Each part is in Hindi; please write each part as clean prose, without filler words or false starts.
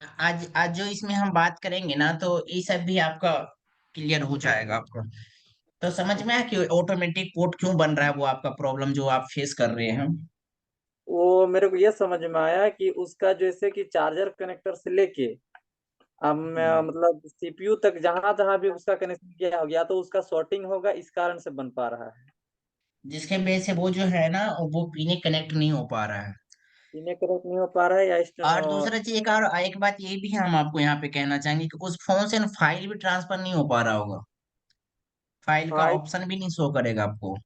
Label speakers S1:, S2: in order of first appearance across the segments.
S1: आज आज जो इसमें हम बात करेंगे ना, तो ये सब भी आपका क्लियर हो जाएगा आपका। तो समझ में आया कि ऑटोमेटिक पोर्ट क्यों बन रहा है, वो आपका प्रॉब्लम जो आप फेस कर रहे हैं।
S2: वो मेरे को ये समझ में आया कि उसका जैसे कि चार्जर कनेक्टर से लेके अब
S1: हम्म।
S2: मतलब सीपीयू तक जहां जहां भी उसका कनेक्शन किया हो गया तो उसका शॉर्टिंग होगा, इस कारण से बन पा रहा है।
S1: जिसके वजह से वो जो है ना, वो पीने कनेक्ट नहीं हो पा रहा है।
S2: इन्हें कनेक्ट नहीं हो पा रहा है या
S1: और दूसरा चीज, एक बात ये भी हम आपको यहाँ पे कहना चाहेंगे कि उस फोन से फाइल भी ट्रांसफर नहीं हो पा रहा होगा। फाइल का
S2: फाइल
S1: ऑप्शन भी नहीं शो करेगा आपको।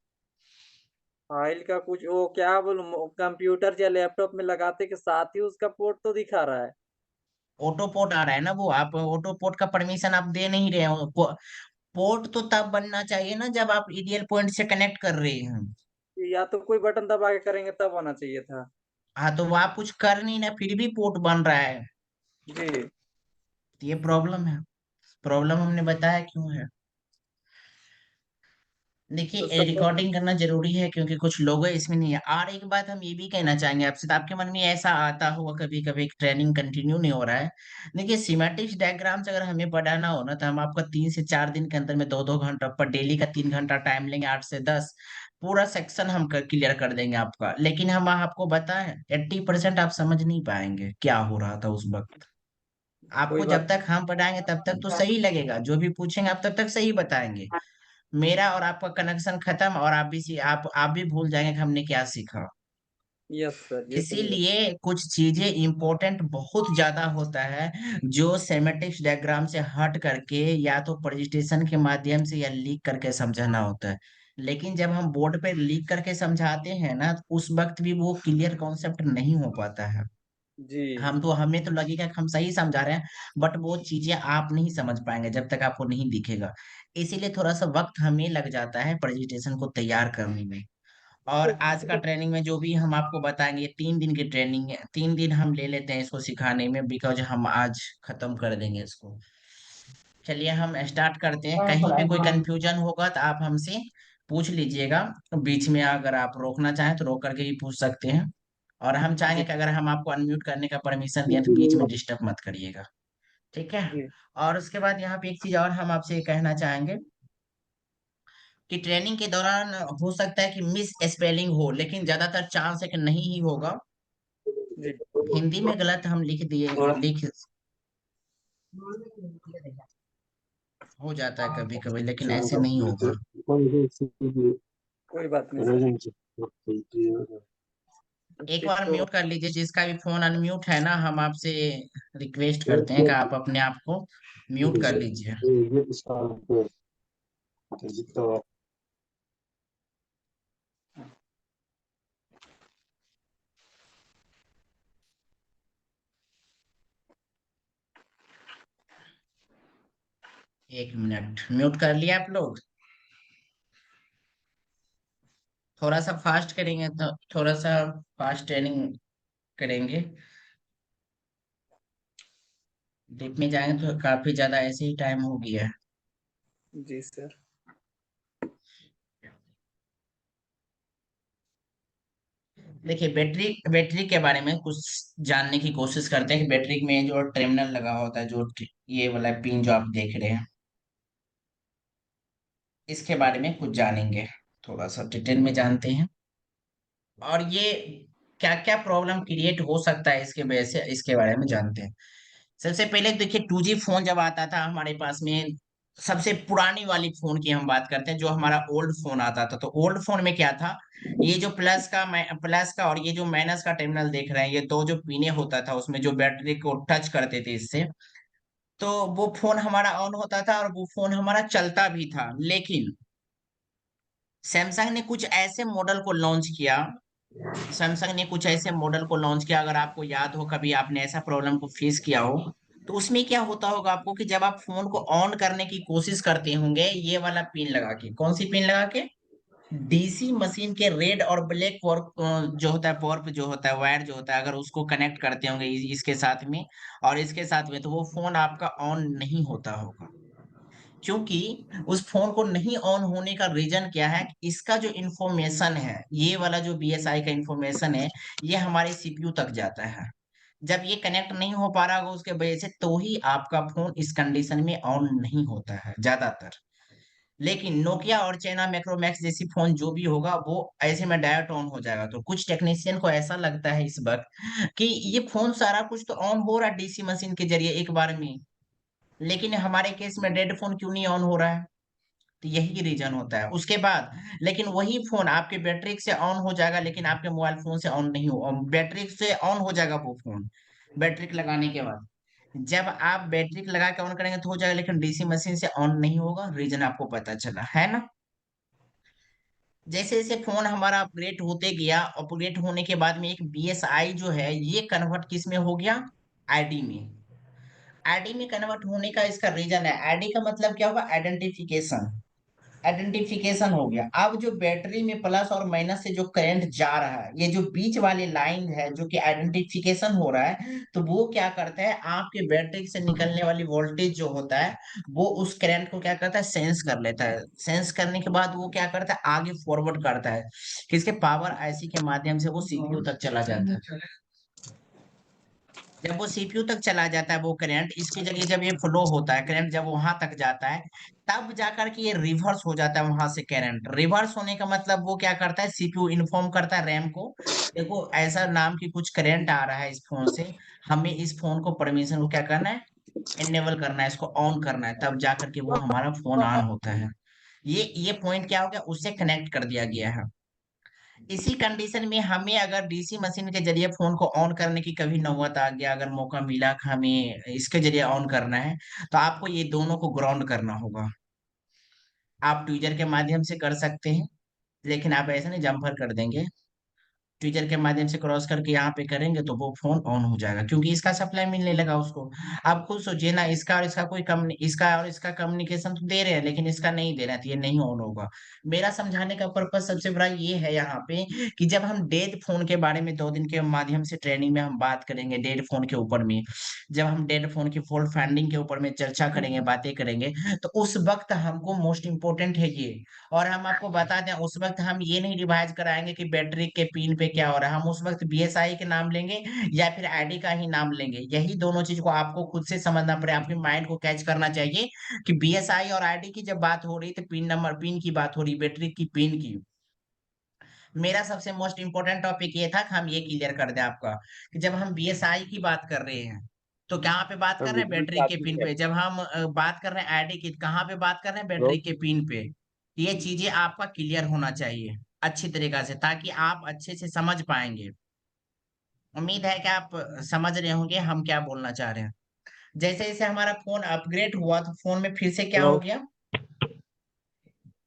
S2: फाइल का कुछ वो क्या बोलूं, कंप्यूटर या लैपटॉप में लगाते के साथ ही उसका पोर्ट तो दिखा रहा है।
S1: ऑटो पोर्ट आ रहा है ना, वो आप ऑटो पोर्ट का परमिशन आप दे नहीं रहे हो। पोर्ट तो तब बनना चाहिए ना जब आप ईडीएल पॉइंट से कनेक्ट कर रहे हैं।
S2: या तो कोई बटन दबा के करेंगे तब होना चाहिए था।
S1: हाँ, तो वो आप कुछ कर नहीं ना, फिर भी पोर्ट बन रहा है।
S2: जी।
S1: तो ये प्रॉब्लम है। प्रॉब्लम हमने बताया क्यों है।
S2: तो
S1: देखिए,
S2: सब
S1: रिकॉर्डिंग करना जरूरी है क्योंकि कुछ लोग इसमें नहीं है। और एक बात हम ये भी कहना चाहेंगे आपसे, तो आपके मन में ऐसा आता होगा कभी कभी ट्रेनिंग कंटिन्यू नहीं हो रहा है। देखिए, सीमेटिक्स डायग्राम्स अगर हमें पढ़ाना हो ना, तो हम आपका 3 से 4 दिन के अंदर में 2-2 घंटा पर डेली का 3 घंटा टाइम लेंगे, 8 से 10 पूरा सेक्शन हम क्लियर कर देंगे आपका। लेकिन हम आपको बताएं, 80% आप समझ नहीं पाएंगे क्या हो रहा था उस वक्त।
S2: कोई
S1: आपको जब
S2: बात
S1: तक हम पढ़ाएंगे तब तक तो सही लगेगा, जो भी पूछेंगे आप तब तक सही बताएंगे। मेरा और आपका कनेक्शन खत्म, और आप भी भूल जाएंगे कि हमने क्या सीखा।
S2: नहीं। यस सर, ये तो है।
S1: इसीलिए कुछ चीजें इंपॉर्टेंट बहुत ज्यादा होता है, जो सेमेटिक्स डायग्राम से हट करके या तो प्रेजेंटेशन के माध्यम से या लिख करके समझाना होता है। लेकिन जब हम बोर्ड पे लिख करके समझाते हैं ना, तो उस वक्त भी वो क्लियर कॉन्सेप्ट नहीं हो पाता है।
S2: जी।
S1: हमें तो लगेगा कि हम सही समझा रहे हैं, बट वो चीजें आप नहीं समझ पाएंगे जब तक आपको नहीं दिखेगा। इसीलिए थोड़ा सा वक्त हमें लग जाता है प्रेजेंटेशन को तैयार करने में। और आज का ट्रेनिंग में जो भी हम आपको बताएंगे, ये 3 दिन की ट्रेनिंग है, 3 दिन हम ले लेते हैं इसको सिखाने में, बिकॉज हम आज खत्म कर देंगे इसको। चलिए हम स्टार्ट करते हैं। कहीं पे कोई कंफ्यूजन होगा तो आप हमसे पूछ लीजिएगा। बीच में अगर आप रोकना चाहें तो रोक करके भी पूछ सकते हैं। और हम चाहेंगे
S2: जी।
S1: कि अगर हम आपको अनम्यूट करने का परमिशन दें तो बीच में डिस्टर्ब मत करिएगा। ठीक है।
S2: जी।
S1: और उसके बाद यहाँ पे एक चीज और हम आपसे कहना चाहेंगे कि ट्रेनिंग के दौरान हो सकता है कि मिस स्पेलिंग हो, लेकिन ज्यादातर चांस है कि नहीं ही होगा।
S2: जी।
S1: हिंदी में गलत हम लिख हो जाता है कभी कभी, लेकिन ऐसे नहीं होगा।
S2: कोई बात नहीं सर।
S1: एक
S2: ठीक
S1: बार
S2: तो।
S1: म्यूट कर लीजिए, जिसका भी फोन अनम्यूट है ना, हम आपसे रिक्वेस्ट करते हैं कि आप अपने आप को म्यूट कर लीजिए। एक मिनट, म्यूट कर लिया आप लोग। थोड़ा सा फास्ट करेंगे तो थोड़ा सा फास्ट ट्रेनिंग करेंगे। डीप में जाएंगे तो काफी ज्यादा ऐसे ही टाइम हो गया है।
S2: जी सर।
S1: देखिए, बैटरी बैटरी के बारे में कुछ जानने की कोशिश करते हैं कि बैटरी में जो टर्मिनल लगा होता है, जो ये वाला पिन जो आप देख रहे हैं, इसके बारे में कुछ जानेंगे। थोड़ा सा डिटेल में जानते हैं। और ये क्या क्या प्रॉब्लम क्रिएट हो सकता है इसके वजह से, इसके बारे में जानते हैं। सबसे पहले देखिए, 2G फोन जब आता था हमारे पास में, सबसे पुरानी वाली फोन की हम बात करते हैं, जो हमारा ओल्ड फोन आता था, तो ओल्ड फोन में क्या था, ये जो प्लस का और ये जो माइनस का टर्मिनल देख रहे हैं, ये दो जो पिने होता था, उसमें जो बैटरी को टच करते थे इससे, तो वो फोन हमारा ऑन होता था और वो फोन हमारा चलता भी था। लेकिन सैमसंग ने कुछ ऐसे मॉडल को लॉन्च किया सैमसंग ने कुछ ऐसे मॉडल को लॉन्च किया, अगर आपको याद हो, कभी आपने ऐसा प्रॉब्लम को फेस किया हो, तो उसमें क्या होता होगा आपको कि जब आप फोन को ऑन करने की कोशिश करते होंगे, ये वाला पिन लगा के, कौन सी पिन लगा के, डीसी मशीन के रेड और ब्लैक पावर जो होता है, पावर जो होता है, वायर जो होता है, अगर उसको कनेक्ट करते होंगे इसके साथ में और इसके साथ में, तो वो फोन आपका ऑन नहीं होता होगा। क्योंकि उस फोन को नहीं ऑन होने का रीजन क्या है, इसका जो इंफॉर्मेशन है, ये वाला जो बीएसआई का इंफॉर्मेशन है, ये हमारे सीपीयू तक जाता है। जब ये कनेक्ट नहीं हो पा रहा होगा उसके वजह से, तो ही आपका फोन इस कंडीशन में ऑन नहीं होता है ज्यादातर। लेकिन नोकिया और चाइना मैक्रोमैक्स जैसी फोन जो भी होगा वो ऐसे में डायरेक्ट ऑन हो जाएगा। तो कुछ टेक्नीशियन को ऐसा लगता है इस वक्त कि ये फोन सारा कुछ तो ऑन हो रहा है डीसी मशीन के जरिए एक बार में, लेकिन हमारे केस में डेड फोन क्यों नहीं ऑन हो रहा है? तो यही रीजन होता है। उसके बाद लेकिन वही फोन आपके बैटरी से ऑन हो जाएगा, लेकिन आपके मोबाइल फोन से ऑन नहीं हो, बैटरी से ऑन हो जाएगा वो फोन बैटरी लगाने के बाद। जब आप बैटरी लगा के ऑन करेंगे तो हो जाएगा, लेकिन डीसी मशीन से ऑन नहीं होगा। रीजन आपको पता चला है ना? जैसे जैसे फोन हमारा अपग्रेड होते गया, अपग्रेड होने के बाद में एक बीएसआई जो है ये कन्वर्ट किस में हो गया? आईडी में। आईडी में कन्वर्ट होने का इसका रीजन है, आईडी का मतलब क्या होगा? आइडेंटिफिकेशन। आइडेंटिफिकेशन हो गया। अब जो बैटरी में प्लस और माइनस से जो करंट जा रहा है, ये जो बीच वाली लाइन है जो कि आइडेंटिफिकेशन हो रहा है, तो वो क्या करता है, आपके बैटरी से निकलने वाली वोल्टेज जो होता है वो उस करंट को क्या करता है, सेंस कर लेता है। सेंस करने के बाद वो क्या करता है, आगे फॉरवर्ड करता है किसके, पावर आईसी के माध्यम से वो सीपीयू तक चला जाता है। जब वो सीपीयू तक चला जाता है वो करंट, इसके जरिए जब ये फ्लो होता है करंट, जब वहां तक जाता है तब जाकर के ये रिवर्स हो जाता है वहां से करंट। रिवर्स होने का मतलब वो क्या करता है, सीपीयू इन्फॉर्म करता है रैम को, देखो ऐसा नाम की कुछ करंट आ रहा है इस फोन से, हमें इस फोन को परमिशन को क्या करना है, इनेबल करना है, इसको ऑन करना है, तब जाकर के वो हमारा फोन ऑन होता है। ये पॉइंट क्या हो गया, उससे कनेक्ट कर दिया गया है। इसी कंडीशन में हमें अगर डीसी मशीन के जरिए फोन को ऑन करने की कभी नौबत आ गया, अगर मौका मिला कि हमें इसके जरिए ऑन करना है, तो आपको ये दोनों को ग्राउंड करना होगा। आप ट्विजर के माध्यम से कर सकते हैं, लेकिन आप ऐसा नहीं जम्पर कर देंगे, ट्विटर के माध्यम से क्रॉस करके यहाँ पे करेंगे तो वो फोन ऑन हो जाएगा, क्योंकि इसका सप्लाई मिलने लगा उसको। आप खुद सोचिए ना, इसका और इसका कोई कम्युनि इसका और इसका कम्युनिकेशन तो दे रहे हैं, लेकिन इसका नहीं दे रहा, तो ये नहीं ऑन होगा। मेरा समझाने का पर्पज सबसे बड़ा ये है यहाँ पे कि जब हम डेड फोन के बारे में 2 दिन के माध्यम से ट्रेनिंग में हम बात करेंगे डेड फोन के ऊपर में, जब हम डेड फोन की फॉल्ट फाइंडिंग के ऊपर में चर्चा करेंगे, बातें करेंगे, तो उस वक्त हमको मोस्ट इंपोर्टेंट है ये। और हम आपको बता दें उस वक्त हम ये नहीं रिवाइज कराएंगे कि बैटरी के पिन पे क्या हो रहा है, हम उस वक्त बीएसआई के नाम लेंगे या फिर आईडी का ही नाम लेंगे। यही दोनों चीज को आपको खुद से समझना पड़े, आपके माइंड को कैच करना चाहिए कि बीएसआई और आईडी की जब बात हो रही तो पिन नंबर, पिन की बात हो रही, बैटरी की पिन की। मेरा सबसे मोस्ट इंपोर्टेंट टॉपिक ये था कि हम ये क्लियर कर दें आपका कि जब हम बीएसआई की बात कर रहे हैं तो कहाँ पे बात
S2: तो
S1: कर रहे हैं,
S2: बिल्कुल
S1: बैटरी के
S2: टॉपिक
S1: पिन
S2: है
S1: पे। जब हम बात कर रहे हैं आईडी की, कहाँ पे बात कर रहे हैं,
S2: ब्रो।
S1: बैटरी के पिन पे। ये चीजें आपका क्लियर होना चाहिए अच्छी तरीका से, ताकि आप अच्छे से समझ पाएंगे। उम्मीद है कि आप समझ रहे होंगे हम क्या बोलना चाह रहे हैं। जैसे जैसे हमारा फोन अपग्रेड हुआ तो फोन में फिर से क्या
S2: हेलो।
S1: हो गया,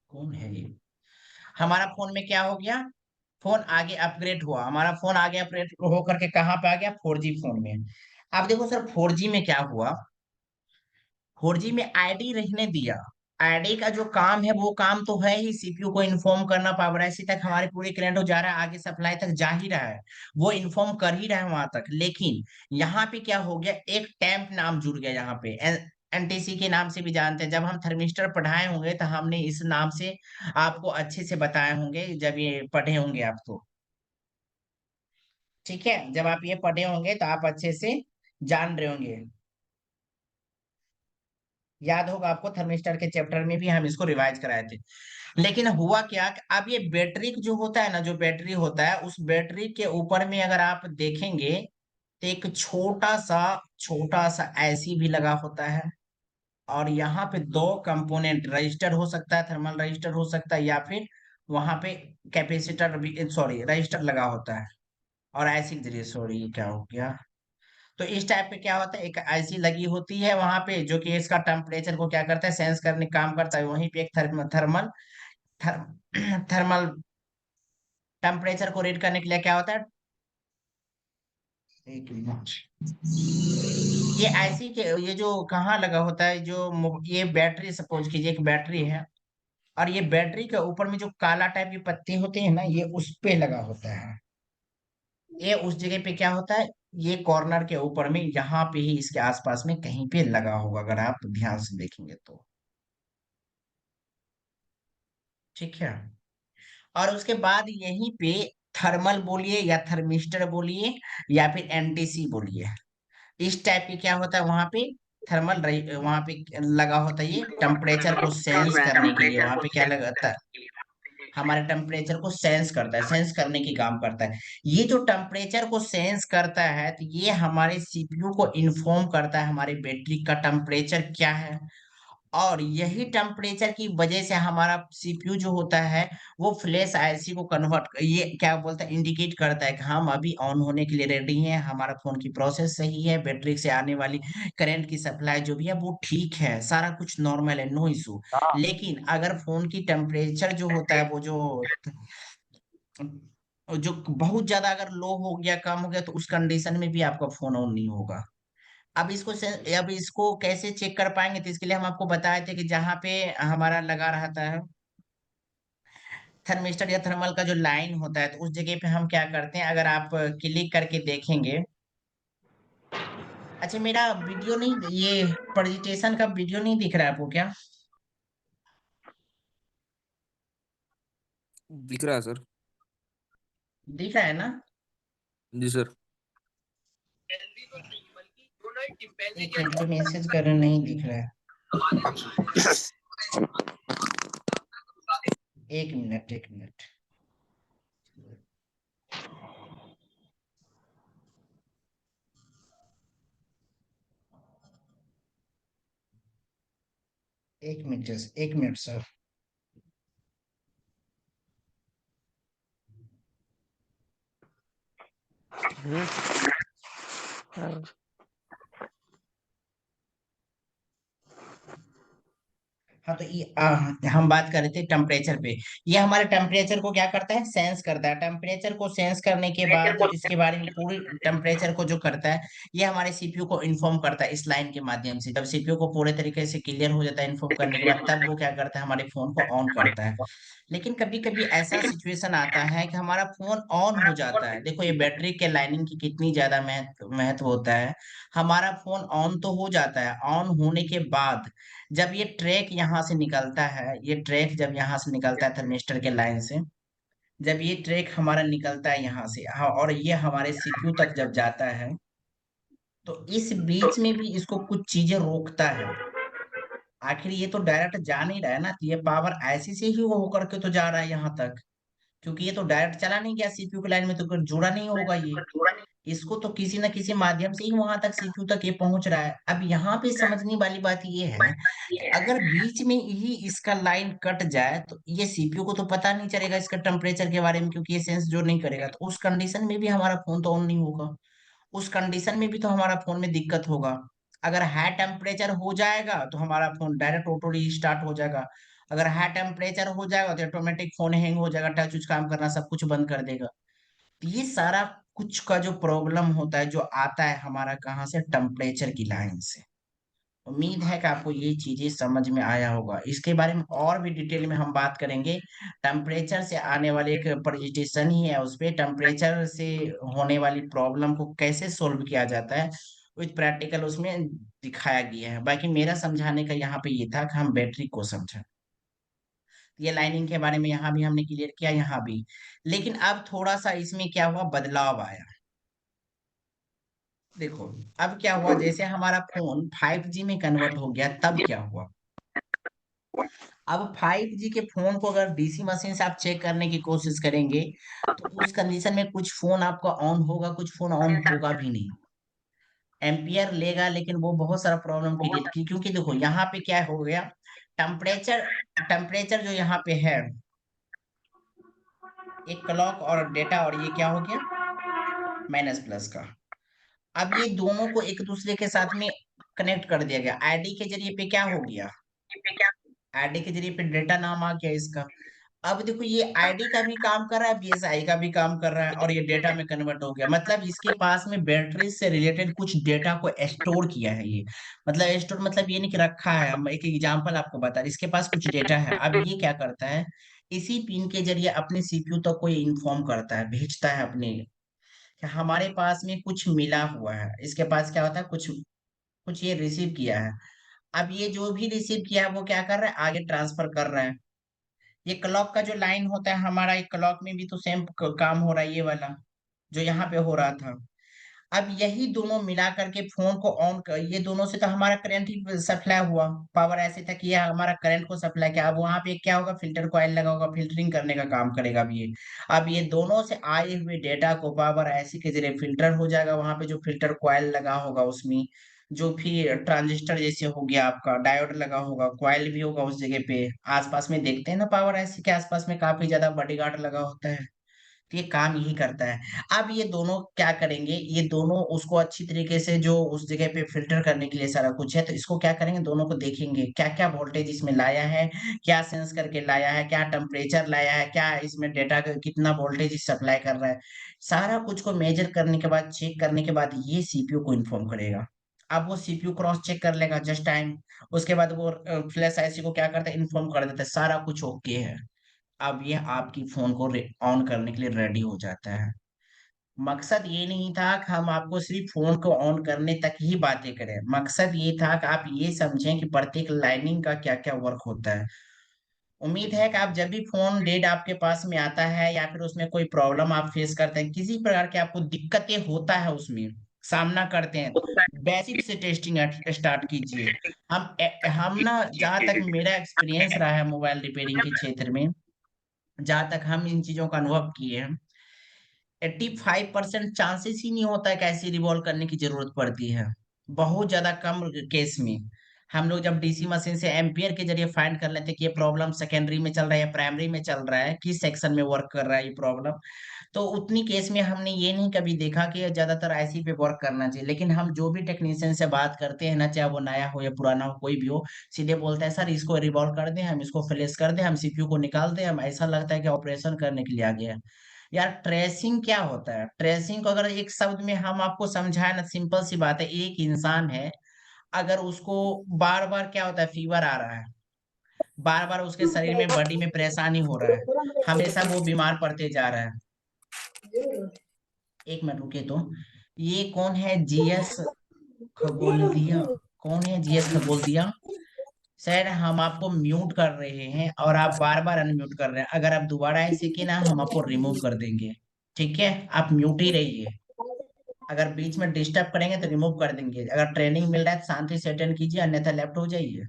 S1: कौन है ये, हमारा फोन में क्या हो गया, फोन आगे अपग्रेड हुआ, हमारा फोन आगे अपग्रेड हो करके कहाँ पे आ गया, 4G फोन में। अब देखो सर 4G में क्या हुआ, 4G में आईडी रहने दिया। आईडी का जो काम है वो काम तो है ही सीपीयू को इन्फॉर्म करना, पावर आईसी तक हमारे पूरे करंट हो जा रहा है, आगे सप्लाई तक जा ही रहा है, वो इन्फॉर्म कर ही रहा है वहां तक। लेकिन यहाँ पे क्या हो गया, एक टैंप नाम जुड़ गया यहाँ पे, एनटीसी के नाम से भी जानते हैं। जब हम थर्मिस्टर पढ़ाए होंगे तो हमने इस नाम से आपको अच्छे से बताए होंगे, जब ये पढ़े होंगे आप तो। ठीक है, जब आप ये पढ़े होंगे तो आप अच्छे से जान रहे होंगे, याद होगा आपको, थर्मिस्टर के चैप्टर में भी हम इसको रिवाइज कराए थे। लेकिन हुआ क्या कि अब ये बैटरी जो होता है ना, जो बैटरी होता है, उस बैटरी के ऊपर में अगर आप देखेंगे तो एक छोटा सा एसी भी लगा होता है। और यहाँ पे 2 कंपोनेंट, रजिस्टर हो सकता है, थर्मल रजिस्टर हो सकता है, या फिर वहां पे कैपेसिटर भी, सॉरी रजिस्टर लगा होता है। और ऐसी, सॉरी क्या हो गया, तो इस टाइप पे क्या होता है, एक आईसी लगी होती है वहां पे जो कि इसका टेम्परेचर को क्या करता है, सेंस करने का काम करता है। वहीं पे एक थर्मल थर्मल टेम्परेचर को रीड करने के लिए क्या होता है, एक मिनट, ये आईसी के, ये जो कहाँ लगा होता है, जो ये बैटरी, सपोज कीजिए एक बैटरी है, और ये बैटरी के ऊपर में जो काला टाइप की पत्ती होती है ना, ये उस पे लगा होता है। ये उस जगह पे क्या होता है, ये कॉर्नर के ऊपर में यहाँ पे ही इसके आसपास में कहीं पे लगा होगा, अगर आप ध्यान से देखेंगे तो। ठीक है। और उसके बाद यहीं पे थर्मल बोलिए या थर्मिस्टर बोलिए या फिर एनटीसी बोलिए, इस टाइप के क्या होता है वहां पे थर्मल वहां पे लगा होता है, ये टेम्परेचर को सेंस करने के लिए वहां पे क्या लगाता है, हमारे टेम्परेचर को सेंस करता है, सेंस करने की काम करता है। ये जो टेम्परेचर को सेंस करता है तो ये हमारे सीपीयू को इन्फॉर्म करता है हमारे बैटरी का टेम्परेचर क्या है। और यही टेम्परेचर की वजह से हमारा सीपीयू जो होता है वो फ्लैश आईसी को कन्वर्ट, ये क्या बोलता है, इंडिकेट करता है कि हम अभी ऑन होने के लिए रेडी हैं, हमारा फोन की प्रोसेस सही है, बैटरी से आने वाली करंट की सप्लाई जो भी है वो ठीक है, सारा कुछ नॉर्मल है, नो इशू।
S2: हाँ।
S1: लेकिन अगर फोन की टेम्परेचर जो होता है वो जो बहुत ज्यादा अगर लो हो गया, कम हो गया, तो उस कंडीशन में भी आपका फोन ऑन नहीं होगा। अब इसको कैसे चेक कर पाएंगे, तो इसके लिए हम आपको बताए थे कि जहाँ पे हमारा लगा रहता है थर्मिस्टर या थर्मल का जो लाइन होता है, तो उस जगह पे हम क्या करते हैं, अगर आप क्लिक करके देखेंगे। अच्छा, मेरा वीडियो नहीं, ये प्रेजेंटेशन का वीडियो नहीं दिख रहा है आपको क्या?
S3: दिख रहा है सर।
S1: दिख रहा है ना?
S3: जी सर।
S1: एक मिनट, तो मैसेज कर रहे हैं, नहीं दिख रहा है। एक मिनट, एक मिनट। एक मिनट, एक मिनट सर। हाँ, तो हम बात कर रहे थे टेम्परेचर पे। ये हमारे टेम्परेचर को क्या करता है, सेंस करता है। टेम्परेचर को सेंस करने के बाद इसके बारे में पूरी टेम्परेचर को जो करता है, ये हमारे सीपीयू को इन्फॉर्म करता है इस लाइन के माध्यम से। जब सीपीयू को पूरे तरीके से क्लियर हो जाता है इन्फॉर्म करने के बाद, तब वो क्या करता है, हमारे फोन को ऑन करता है। लेकिन कभी कभी ऐसा सिचुएशन आता है कि हमारा फोन ऑन हो जाता है। देखो ये बैटरी के लाइनिंग की कितनी ज्यादा महत्व होता है। हमारा फोन ऑन तो हो जाता है, ऑन होने के बाद जब ये ट्रैक यहाँ से निकलता है, ये ट्रैक जब यहाँ से निकलता है थर्मिस्टर के लाइन से, जब ये ट्रैक हमारा निकलता है यहाँ से, हाँ, और ये हमारे सीपीयू तक जब जाता है, तो इस बीच में भी इसको कुछ चीजें रोकता है। आखिर ये तो डायरेक्ट जा नहीं रहा है ना, तो ये पावर ऐसे से ही वो होकर के तो जा रहा है यहाँ तक, क्योंकि ये तो डायरेक्ट चला नहीं गया सीपीयू की लाइन में, तो फिर जुड़ा नहीं होगा ये। इसको तो किसी ना किसी माध्यम से ही वहां तक सीपीयू तक ये पहुंच रहा है। अब यहाँ पे समझने वाली बात ये है कि अगर बीच में ही इसका लाइन कट जाए तो ये सीपीयू को तो पता नहीं चलेगा इसका टेम्परेचर के बारे में, क्योंकि ये सेंस जो नहीं करेगा, तो उस कंडीशन में भी हमारा फोन तो ऑन नहीं होगा। उस कंडीशन में भी तो हमारा फोन में दिक्कत होगा। अगर हाई टेम्परेचर हो जाएगा तो हमारा फोन डायरेक्ट ऑटो स्टार्ट हो जाएगा। अगर हाई टेम्परेचर हो जाएगा तो ऑटोमेटिक फोन हैंग हो जाएगा, टच उच काम करना सब कुछ बंद कर देगा। तो ये सारा कुछ का जो प्रॉब्लम होता है जो आता है हमारा कहाँ से, टेम्परेचर की लाइन से। उम्मीद है कि आपको ये चीजें समझ में आया होगा। इसके बारे में और भी डिटेल में हम बात करेंगे। टेम्परेचर से आने वाले एक प्रेजेंटेशन ही है, उसपे टेम्परेचर से होने वाली प्रॉब्लम को कैसे सोल्व किया जाता है विथ प्रैक्टिकल उसमें दिखाया गया है। बाकी मेरा समझाने का यहाँ पे ये था कि हम बैटरी को समझें। ये लाइनिंग के बारे में यहाँ भी हमने क्लियर किया, यहाँ भी। लेकिन अब थोड़ा सा इसमें क्या हुआ, बदलाव आया। देखो, अब क्या हुआ, जैसे हमारा फोन 5G में कन्वर्ट हो गया, तब क्या हुआ। अब 5G के फोन को अगर डीसी मशीन से आप चेक करने की कोशिश करेंगे, तो उस कंडीशन में कुछ फोन आपका ऑन होगा, कुछ फोन ऑन होगा भी नहीं। एम्पियर लेगा, लेकिन वो बहुत सारा प्रॉब्लम क्रिएट की, क्योंकि देखो यहाँ पे क्या हो गया, टेम्परेचर टेम्परेचर जो यहाँ पे है, एक क्लॉक और डेटा, और ये क्या हो गया, माइनस प्लस का। अब ये दोनों को एक दूसरे के साथ में कनेक्ट कर दिया गया, आईडी के जरिए पे क्या हो गया, आईडी के जरिए पे डेटा नाम आ गया इसका। अब देखो ये आईडी का भी काम कर रहा है, बीएसआई का भी काम कर रहा है, और ये डेटा में कन्वर्ट हो गया। मतलब इसके पास में बैटरी से रिलेटेड कुछ डेटा को स्टोर किया है ये। मतलब स्टोर मतलब ये नहीं कि रखा है, हम एक एग्जांपल आपको बता रहे, इसके पास कुछ डेटा है। अब ये क्या करता है, इसी पिन के जरिए अपने सीपीयू तक को इन्फॉर्म करता है, भेजता है अपने, कि हमारे पास में कुछ मिला हुआ है। इसके पास क्या होता है, कुछ कुछ ये रिसीव किया है। अब ये जो भी रिसीव किया है वो क्या कर रहा है, आगे ट्रांसफर कर रहा है। ये क्लॉक का जो लाइन होता है हमारा, एक क्लॉक में भी तो सेम काम हो रहा है, ये वाला जो यहाँ पे हो रहा था। अब यही दोनों मिला करके फोन को ऑन कर, ये दोनों से तो हमारा करंट ही सप्लाई हुआ, पावर ऐसे था कि ये हमारा करंट को सप्लाई किया। अब वहां पे क्या होगा, फिल्टर कॉइल लगा होगा, फिल्टरिंग करने का काम करेगा अब ये दोनों से आए हुए डेटा को पावर ऐसी के जरिए फिल्टर हो जाएगा, वहां पे जो फिल्टर कॉइल लगा होगा उसमें, जो फिर ट्रांजिस्टर जैसे हो गया आपका, डायोड लगा होगा, कॉइल भी होगा उस जगह पे। आसपास में देखते हैं ना, पावर ऐसी के आसपास में काफी ज्यादा बॉडीगार्ड लगा होता है, तो ये काम यही करता है। अब ये दोनों क्या करेंगे, ये दोनों उसको अच्छी तरीके से, जो उस जगह पे फिल्टर करने के लिए सारा कुछ है, तो इसको क्या करेंगे, दोनों को देखेंगे क्या क्या वोल्टेज इसमें लाया है, क्या सेंस करके लाया है, क्या टेम्परेचर लाया है, क्या इसमें डेटा का कितना वोल्टेज सप्लाई कर रहा है। सारा कुछ को मेजर करने के बाद, चेक करने के बाद ये सीपीयू को इन्फॉर्म करेगा। अब वो सीपीयू क्रॉस चेक कर लेगा जस्ट टाइम। उसके बाद वो फ्लैश आईसी को क्या करता है, इन्फॉर्म कर देता है सारा कुछ ओके है। अब ये आपकी फोन को ऑन करने के लिए रेडी हो जाता है। मकसद ये नहीं था कि हम आपको सिर्फ फोन को ऑन करने तक ही बातें करें, मकसद ये था कि आप ये समझें कि प्रत्येक लाइनिंग का क्या क्या वर्क होता है। उम्मीद है कि आप जब भी फोन डेड आपके पास में आता है, या फिर उसमें कोई प्रॉब्लम आप फेस करते हैं, किसी प्रकार की आपको दिक्कतें होता है उसमें, सामना करते हैं, बेसिक से टेस्टिंग स्टार्ट कीजिए। हम ना, जहाँ तक मेरा एक्सपीरियंस रहा है मोबाइल रिपेयरिंग के क्षेत्र में, जहां तक हम इन चीजों का अनुभव किए हैं, 85% चांसेस ही नहीं होता है कि ऐसी रिवॉल्व करने की जरूरत पड़ती है। बहुत ज्यादा कम केस में हम लोग जब डीसी मशीन से एम्पियर के जरिए फाइंड कर लेते हैं कि ये प्रॉब्लम सेकेंडरी में चल रहा है या प्राइमरी में चल रहा है, किस सेक्शन में वर्क कर रहा है ये प्रॉब्लम, तो उतनी केस में हमने ये नहीं कभी देखा कि ज्यादातर आईसी पे वर्क करना चाहिए। लेकिन हम जो भी टेक्नीशियन से बात करते हैं ना, चाहे वो नया हो या पुराना हो, कोई भी हो, सीधे बोलते हैं सर इसको रिवॉल्व कर दें, हम इसको फ्लैश कर दें, हम सीपीयू को निकाल दें, हम ऐसा लगता है कि ऑपरेशन करने के लिए आ गया है। यार ट्रेसिंग क्या होता है, ट्रेसिंग को अगर एक शब्द में हम आपको समझाए ना, सिंपल सी बात है, एक इंसान है, अगर उसको बार बार क्या होता है, फीवर आ रहा है, बार बार उसके शरीर में, बॉडी में परेशानी हो रहा है, हमेशा वो बीमार पड़ते जा रहा है। एक मिनट रुके तो, ये कौन है, जीएस खगोलदिया, कौन है जीएस खगोलदिया? सर हम आपको म्यूट कर रहे हैं और आप बार बार अनम्यूट कर रहे हैं, अगर आप दोबारा ऐसे कि ना, हम आपको रिमूव कर देंगे। ठीक है, आप म्यूट ही रहिए, अगर बीच में डिस्टर्ब करेंगे तो रिमूव कर देंगे। अगर ट्रेनिंग मिल रहा है तो शांति से अटेंड कीजिए, अन्यथा लेफ्ट हो जाइए।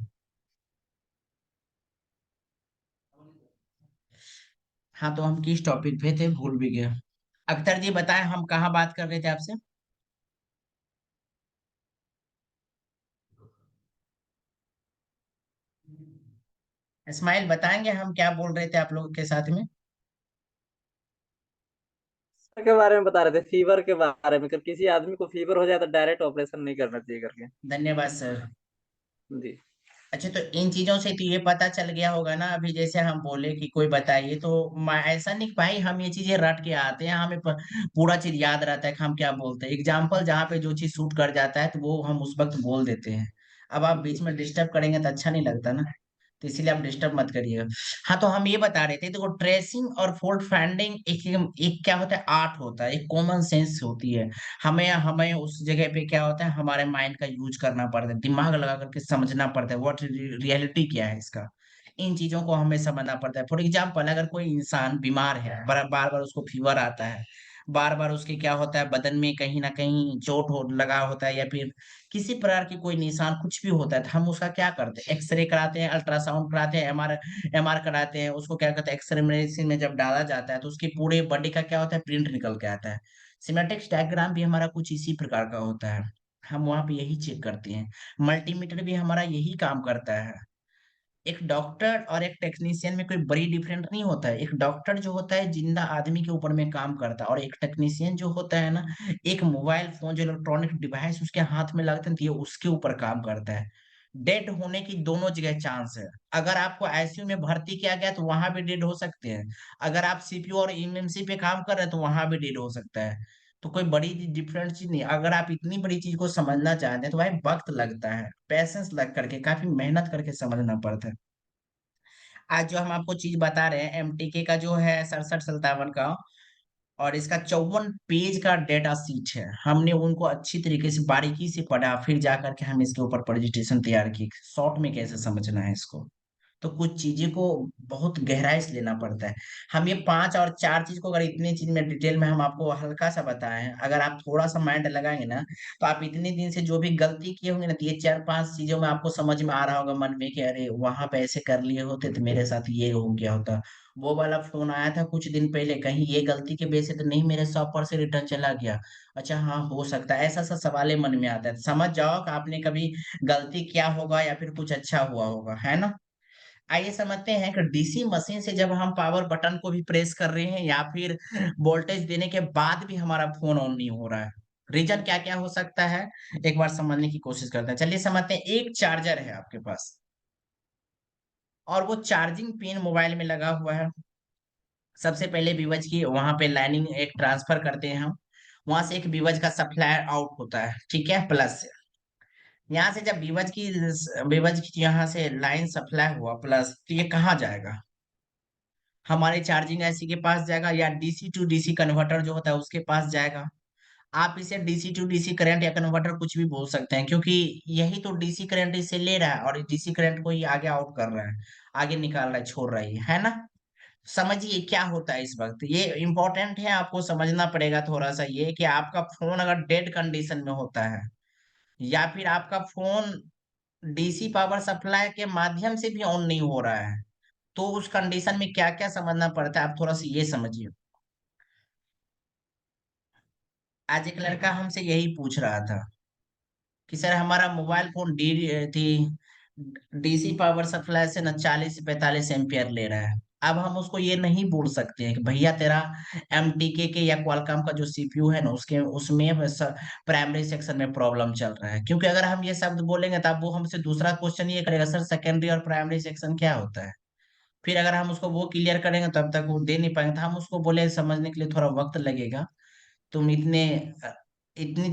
S1: हाँ, तो हम किस टॉपिक पे थे, भूल भी गए। अख्तर जी बताएं, हम कहाँ बात कर रहे थे आपसे? इस्माइल बताएंगे हम क्या बोल रहे थे आप लोगों के साथ में?
S2: के बारे में बता रहे थे, फीवर के बारे में, कि किसी आदमी को फीवर हो जाए तो डायरेक्ट ऑपरेशन नहीं करना चाहिए करके।
S1: धन्यवाद सर।
S2: जी।
S1: अच्छा, तो इन चीजों से तो ये पता चल गया होगा ना, अभी जैसे हम बोले कि कोई बताइए, तो ऐसा नहीं कि भाई हम ये चीजें रट के आते हैं, हमें पूरा चीज याद रहता है कि हम क्या बोलते हैं। एग्जाम्पल जहाँ पे जो चीज सूट कर जाता है तो वो हम उस वक्त बोल देते हैं। अब आप बीच में डिस्टर्ब करेंगे तो अच्छा नहीं लगता ना, तो इसीलिए आप डिस्टर्ब मत करिएगा। हाँ, तो हम ये बता रहे थे, देखो ट्रेसिंग और फॉल्ट फाइंडिंग एक क्या होता है, आर्ट होता है, एक कॉमन सेंस होती है। हमें हमें उस जगह पे क्या होता है, हमारे माइंड का यूज करना पड़ता है, दिमाग लगा करके समझना पड़ता है, व्हाट रियलिटी क्या है इसका। इन चीजों को हमें समझना पड़ता है। फॉर एग्जाम्पल, अगर कोई इंसान बीमार है, बार बार उसको फीवर आता है, बार बार उसके क्या होता है, बदन में कहीं ना कहीं चोट हो लगा होता है, या फिर किसी प्रकार की कोई निशान कुछ भी होता है, तो हम उसका क्या करते हैं, एक्सरे कराते हैं, अल्ट्रासाउंड कराते हैं, एमआर कराते हैं, उसको क्या कहते हैं, एक्सरे मशीन में जब डाला जाता है तो उसकी पूरे बॉडी का क्या होता है, प्रिंट निकल के आता है। सिमेटिक्स डायग्राम भी हमारा कुछ इसी प्रकार का होता है, हम वहां पे यही चेक करते हैं। मल्टीमीटर भी हमारा यही काम करता है। एक डॉक्टर और एक टेक्नीशियन में कोई बड़ी डिफरेंट नहीं होता है। एक डॉक्टर जो होता है जिंदा आदमी के ऊपर में काम करता है, और एक टेक्नीशियन जो होता है ना, एक मोबाइल फोन जो इलेक्ट्रॉनिक डिवाइस उसके हाथ में लगते हैं, तो ये उसके ऊपर काम करता है। डेड होने की दोनों जगह चांस है। अगर आपको आईसीयू में भर्ती किया गया तो वहां भी डेड हो सकते हैं, अगर आप सीपीयू और एमएमसी पे काम कर रहे हैं तो वहां भी डेड हो सकता है। तो कोई बड़ी डिफरेंट चीज नहीं। अगर आप इतनी बड़ी चीज को समझना चाहते हैं तो भाई वक्त लगता है, पैसेंस लग करके, काफी मेहनत करके समझना पड़ता है। आज जो हम आपको चीज बता रहे हैं, एमटीके का जो है 6757 का, और इसका 54 पेज का डेटा सीट है, हमने उनको अच्छी तरीके से बारीकी से पढ़ा, फिर जा करके हम इसके ऊपर प्रेजेंटेशन तैयार की, शॉर्ट में कैसे समझना है इसको। तो कुछ चीजें को बहुत गहराई से लेना पड़ता है। हम ये 5 और 4 चीज को अगर इतनी चीज में डिटेल में हम आपको हल्का सा बताए हैं, अगर आप थोड़ा सा माइंड लगाएंगे ना, तो आप इतने दिन से जो भी गलती किए होंगे ना, तो ये 4-5 चीजों में आपको समझ में आ रहा होगा मन में कि अरे वहां पे ऐसे कर लिए होते तो मेरे साथ ये हो गया होता। वो वाला फोन आया था कुछ दिन पहले, कहीं ये गलती के बेस से तो नहीं मेरे शॉप पर से रिटर्न चला गया। अच्छा हाँ, हो सकता है, ऐसा सा सवाल मन में आता है। समझ जाओ कि आपने कभी गलती किया होगा या फिर कुछ अच्छा हुआ होगा, है ना। आइए समझते हैं कि डीसी मशीन से जब हम पावर बटन को भी प्रेस कर रहे हैं या फिर वोल्टेज देने के बाद भी हमारा फोन ऑन नहीं हो रहा है, रीजन क्या क्या हो सकता है, एक बार समझने की कोशिश करते हैं। चलिए समझते हैं। एक चार्जर है आपके पास और वो चार्जिंग पिन मोबाइल में लगा हुआ है। सबसे पहले विवज की वहां पे लाइनिंग एक ट्रांसफर करते हैं हम, वहां से एक विवज का सप्लाई आउट होता है, ठीक है, प्लस से। यहाँ से जब विवज की यहाँ से लाइन सप्लाई हुआ प्लस, तो ये कहाँ जाएगा, हमारे चार्जिंग आईसी के पास जाएगा या डीसी टू डीसी कन्वर्टर जो होता है उसके पास जाएगा। आप इसे डीसी टू डीसी करंट या कन्वर्टर कुछ भी बोल सकते हैं, क्योंकि यही तो डीसी करंट इसे ले रहा है और डीसी करंट को ही आगे आउट कर रहा है, आगे निकाल रहा है, छोड़ रहा है ना। समझिए क्या होता है इस वक्त, ये इंपॉर्टेंट है, आपको समझना पड़ेगा थोड़ा सा। ये कि आपका फोन अगर डेड कंडीशन में होता है या फिर आपका फोन डीसी पावर सप्लाई के माध्यम से भी ऑन नहीं हो रहा है, तो उस कंडीशन में क्या क्या समझना पड़ता है, आप थोड़ा सा ये समझिए। आज एक लड़का हमसे यही पूछ रहा था कि सर हमारा मोबाइल फोन डी थी डीसी पावर सप्लाई से ना 40 से 45 एम्पियर ले रहा है। अब हम उसको ये नहीं बोल सकते हैं कि भैया तेरा एमटीके के या क्वालकॉम का जो सीपीयू है ना उसके उसमें प्राइमरी सेक्शन में प्रॉब्लम चल रहा है, क्योंकि अगर हम ये शब्द बोलेंगे तब वो हमसे दूसरा क्वेश्चन ये करेगा, सर सेकेंडरी और प्राइमरी सेक्शन क्या होता है। फिर अगर हम उसको वो क्लियर करेंगे तब तक वो दे नहीं पाएंगे, तो हम उसको बोले समझने के लिए थोड़ा वक्त लगेगा। तुम अ, इतनी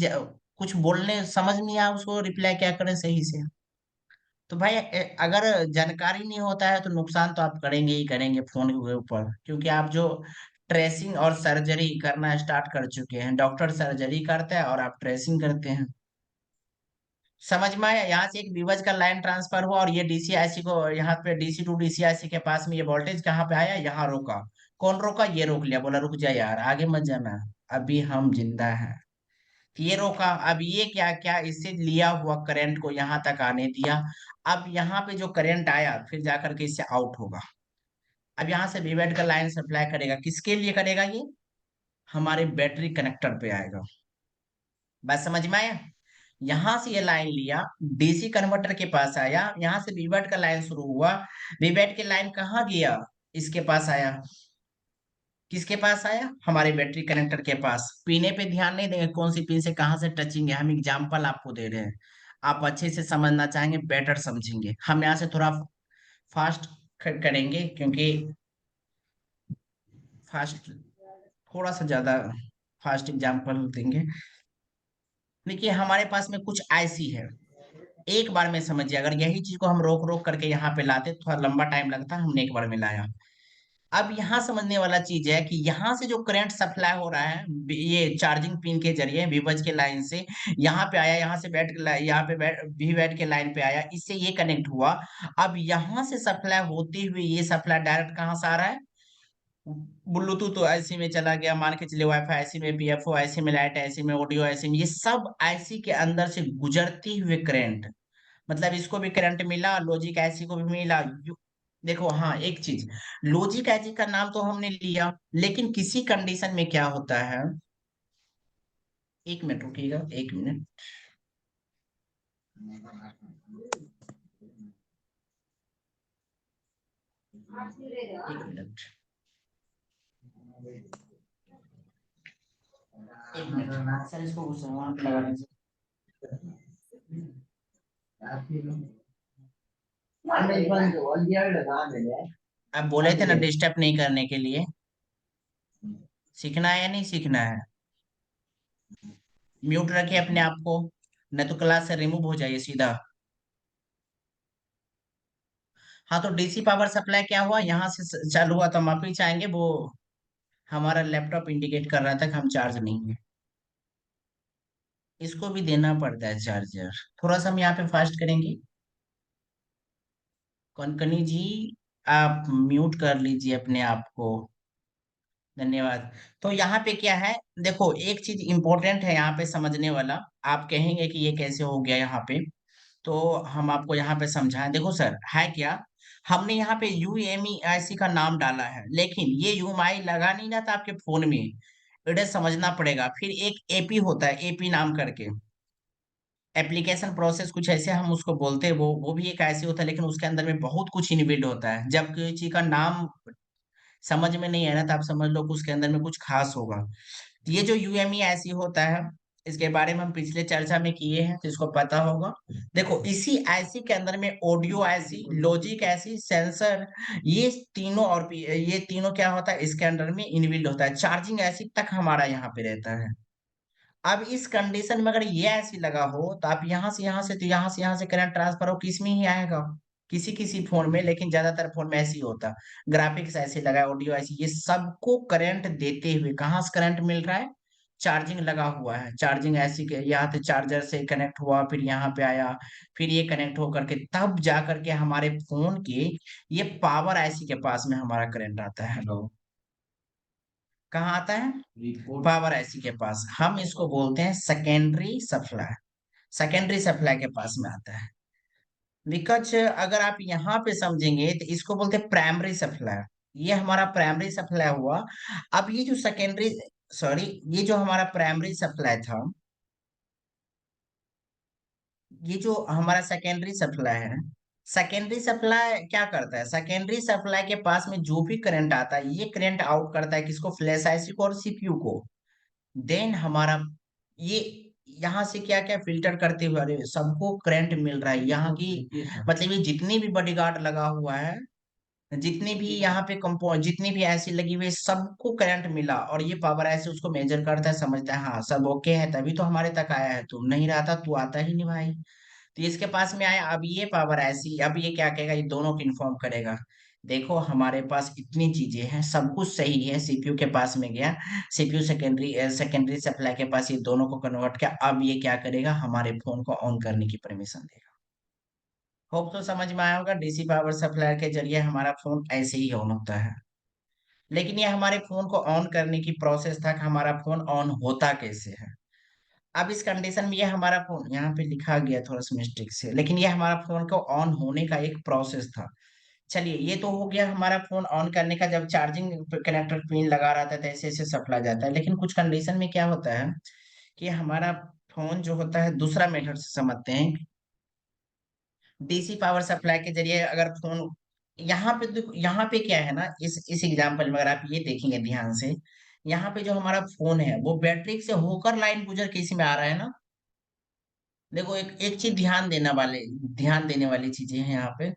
S1: कुछ बोलने समझ नहीं आया उसको रिप्लाई क्या करें सही से। तो भाई अगर जानकारी नहीं होता है तो नुकसान तो आप करेंगे ही करेंगे फोन के ऊपर, क्योंकि आप जो ट्रेसिंग और सर्जरी करना स्टार्ट कर चुके हैं, डॉक्टर सर्जरी करता है और आप ट्रेसिंग करते हैं। समझ में आया, यहाँ से एक विवज का लाइन ट्रांसफर हुआ और ये डीसीआईसी को यहाँ पे डीसी टू डीसीआईसी के पास में ये वोल्टेज कहाँ पे आया, यहाँ रोका। कौन रोका, ये रोक लिया, बोला रुक जा यार आगे मत जाना, अभी हम जिंदा हैं। ये रोका, अब ये क्या क्या इससे लिया हुआ करंट को यहाँ तक आने दिया। अब यहाँ पे जो करंट आया फिर जाकर के इससे आउट होगा। अब यहाँ से वीवेट का लाइन सप्लाई करेगा, किसके लिए करेगा ये, हमारे बैटरी कनेक्टर पे आएगा। बात समझ में आया। यहाँ से ये लाइन लिया, डीसी कन्वर्टर के पास आया, यहाँ से वीवेट का लाइन शुरू हुआ, वीवेट के लाइन कहाँ गया, इसके पास आया। किसके पास आया, हमारे बैटरी कनेक्टर के पास। पीने पे ध्यान नहीं देंगे कौन सी पिन से कहाँ से टचिंग है, हम एग्जाम्पल आपको दे रहे हैं। आप अच्छे से समझना चाहेंगे बेटर समझेंगे, हम यहाँ से थोड़ा फास्ट करेंगे, क्योंकि फास्ट थोड़ा सा ज्यादा फास्ट एग्जाम्पल देंगे। देखिए हमारे पास में कुछ आईसी है, एक बार में समझिए, अगर यही चीज को हम रोक रोक करके यहाँ पे लाते तो थोड़ा लंबा टाइम लगता, हमने एक बार में लाया। अब यहाँ समझने वाला चीज है कि यहाँ से जो करंट सप्लाई हो रहा है ये चार्जिंग पिन के जरिए विवज के लाइन से यहाँ पे आया, यहाँ से यहाँ पे वी बैट के लाइन पे आया, इससे ये कनेक्ट हुआ। अब यहाँ से सप्लाई होते हुए ये सप्लाई डायरेक्ट कहाँ से आ रहा है, ब्लूटूथ तो आईसी में चला गया, मान के चलिए वाईफाई आईसी में, पीएफओ आईसी में, लाइट आईसी में, ऑडियो आईसी में, ये सब आईसी के अंदर से गुजरती हुए करंट, मतलब इसको भी करंट मिला, लॉजिक आईसी को भी मिला। देखो हाँ एक चीज, लॉजिक आईसी का नाम तो हमने लिया, लेकिन किसी कंडीशन में क्या होता है, एक मिनट रुकिएगा, एक मिनट, एक मिनट, एक मिनट सर, इसको वहाँ पे लगा दीजिए। आप बोले थे ना डिस्टर्ब नहीं करने के लिए, सीखना है या नहीं सीखना है, म्यूट रखिए अपने आप को, नहीं तो क्लास से रिमूव हो जाइए सीधा। हाँ तो डीसी पावर सप्लाई क्या हुआ, यहाँ से चालू हुआ तो हम वापिस आएंगे, वो हमारा लैपटॉप इंडिकेट कर रहा था कि हम चार्ज नहीं है, इसको भी देना पड़ता है चार्जर। थोड़ा सा हम यहाँ पे फास्ट करेंगे। कनकनी जी, आप म्यूट कर लीजिए अपने आप को। धन्यवाद। तो यहाँ पे क्या है, देखो एक चीज इंपॉर्टेंट है यहाँ पे समझने वाला। आप कहेंगे कि ये कैसे हो गया यहाँ पे, तो हम आपको यहाँ पे समझाएं। देखो सर, है क्या, हमने यहाँ पे UMEIC का नाम डाला है, लेकिन ये UMI लगा नहीं ना था आपके फोन में। इधर समझना पड़ेगा। फिर एक AP होता है, AP नाम करके, एप्लीकेशन प्रोसेस कुछ ऐसे हम उसको बोलते हैं। वो भी एक ऐसे होता है, लेकिन उसके अंदर में बहुत कुछ इनबिल्ड होता है। जब किसी चीज का नाम समझ में नहीं आया ना, तो आप समझ लो कि उसके अंदर में कुछ खास होगा। ये जो UME ऐसी होता है, इसके बारे में हम पिछले चर्चा में किए हैं, तो इसको पता होगा। देखो इसी ऐसी के अंदर में ऑडियो ऐसी, लॉजिक ऐसी, सेंसर, ये तीनों, और ये तीनों क्या होता है इसके अंदर में इनबिल्ड होता है। चार्जिंग ऐसी तक हमारा यहाँ पे रहता है। अब इस कंडीशन में अगर ये ऐसी लगा हो, तो आप यहाँ से यहाँ से, तो यहाँ से करंट ट्रांसफर हो किस में ही आएगा, किसी किसी फोन में, लेकिन ज्यादातर फोन में ऐसे ही होता। ग्राफिक्स ऐसे लगा है, ऑडियो ऐसी, ये सबको करंट देते हुए कहाँ से करंट मिल रहा है, चार्जिंग लगा हुआ है। चार्जिंग ऐसी के यहाँ से चार्जर से कनेक्ट हुआ, फिर यहाँ पे आया, फिर ये कनेक्ट होकर के तब जा करके हमारे फोन के ये पावर ऐसी के पास में हमारा करंट आता है। हेलो, कहाँ आता है, पावर ऐसी के पास। हम इसको बोलते हैं सेकेंडरी सप्लाई। सेकेंडरी सप्लाई के पास में आता है। बिकॉज अगर आप यहाँ पे समझेंगे तो इसको बोलते हैं प्राइमरी सप्लाई। ये हमारा प्राइमरी सप्लाई हुआ। अब ये जो सेकेंडरी, सॉरी, ये जो हमारा प्राइमरी सप्लाई था, ये जो हमारा सेकेंडरी सप्लाई है, सेकेंडरी सप्लाई क्या करता है, सेकेंडरी सप्लाई के पास में जो भी करंट आता है, ये करंट आउट करता है किसको, फ्लैश आईसी को और CPU को। देन हमारा ये यहाँ से क्या क्या फिल्टर करते हुए, अरे सबको करंट मिल रहा है यहाँ की, मतलब ये जितनी भी बॉडीगार्ड लगा हुआ है, जितनी भी यहाँ पे कंपो, जितनी भी ऐसी लगी हुई है, सबको करंट मिला, और ये पावर ऐसे उसको मेजर करता है, समझता है हाँ सब ओके है, तभी तो हमारे तक आया है। तुम नहीं रहा था, तू आता ही नहीं भाई। तो इसके पास में आया, अब ये पावर ऐसी, अब ये क्या कहेगा, ये दोनों को इन्फॉर्म करेगा। देखो हमारे पास इतनी चीजें हैं, सब कुछ सही है, CPU के पास में गया, CPU सेकेंडरी सप्लाई के पास ये दोनों को कन्वर्ट किया। अब ये क्या करेगा, हमारे फोन को ऑन करने की परमिशन देगा। होप तो समझ में आया होगा, DC पावर सप्लाई के जरिए हमारा फोन ऐसे ही ऑन होता है। लेकिन ये हमारे फोन को ऑन करने की प्रोसेस था कि हमारा फोन ऑन होता कैसे है। अब इस कंडीशन में ये हमारा फोन, यहाँ पे लिखा गया थोड़ा सा मिस्टेक से, लेकिन ये हमारा फोन को ऑन होने का एक प्रोसेस था। चलिए ये तो हो गया हमारा फोन ऑन करने का, जब चार्जिंग कनेक्टर पिन लगा रहता है तो ऐसे ऐसे सप्लाई जाता है। लेकिन कुछ कंडीशन में क्या होता है कि हमारा फोन जो होता है, दूसरा मेथड से समझते हैं। DC पावर सप्लाई के जरिए अगर फोन, यहाँ पे देखो, यहाँ पे क्या है ना, इस एग्जांपल में अगर आप ये देखेंगे ध्यान से, यहाँ पे जो हमारा फोन है वो बैटरी से होकर लाइन गुजर के इसी में आ रहा है ना। देखो एक एक चीज ध्यान देने वाली चीजें हैं यहाँ पे।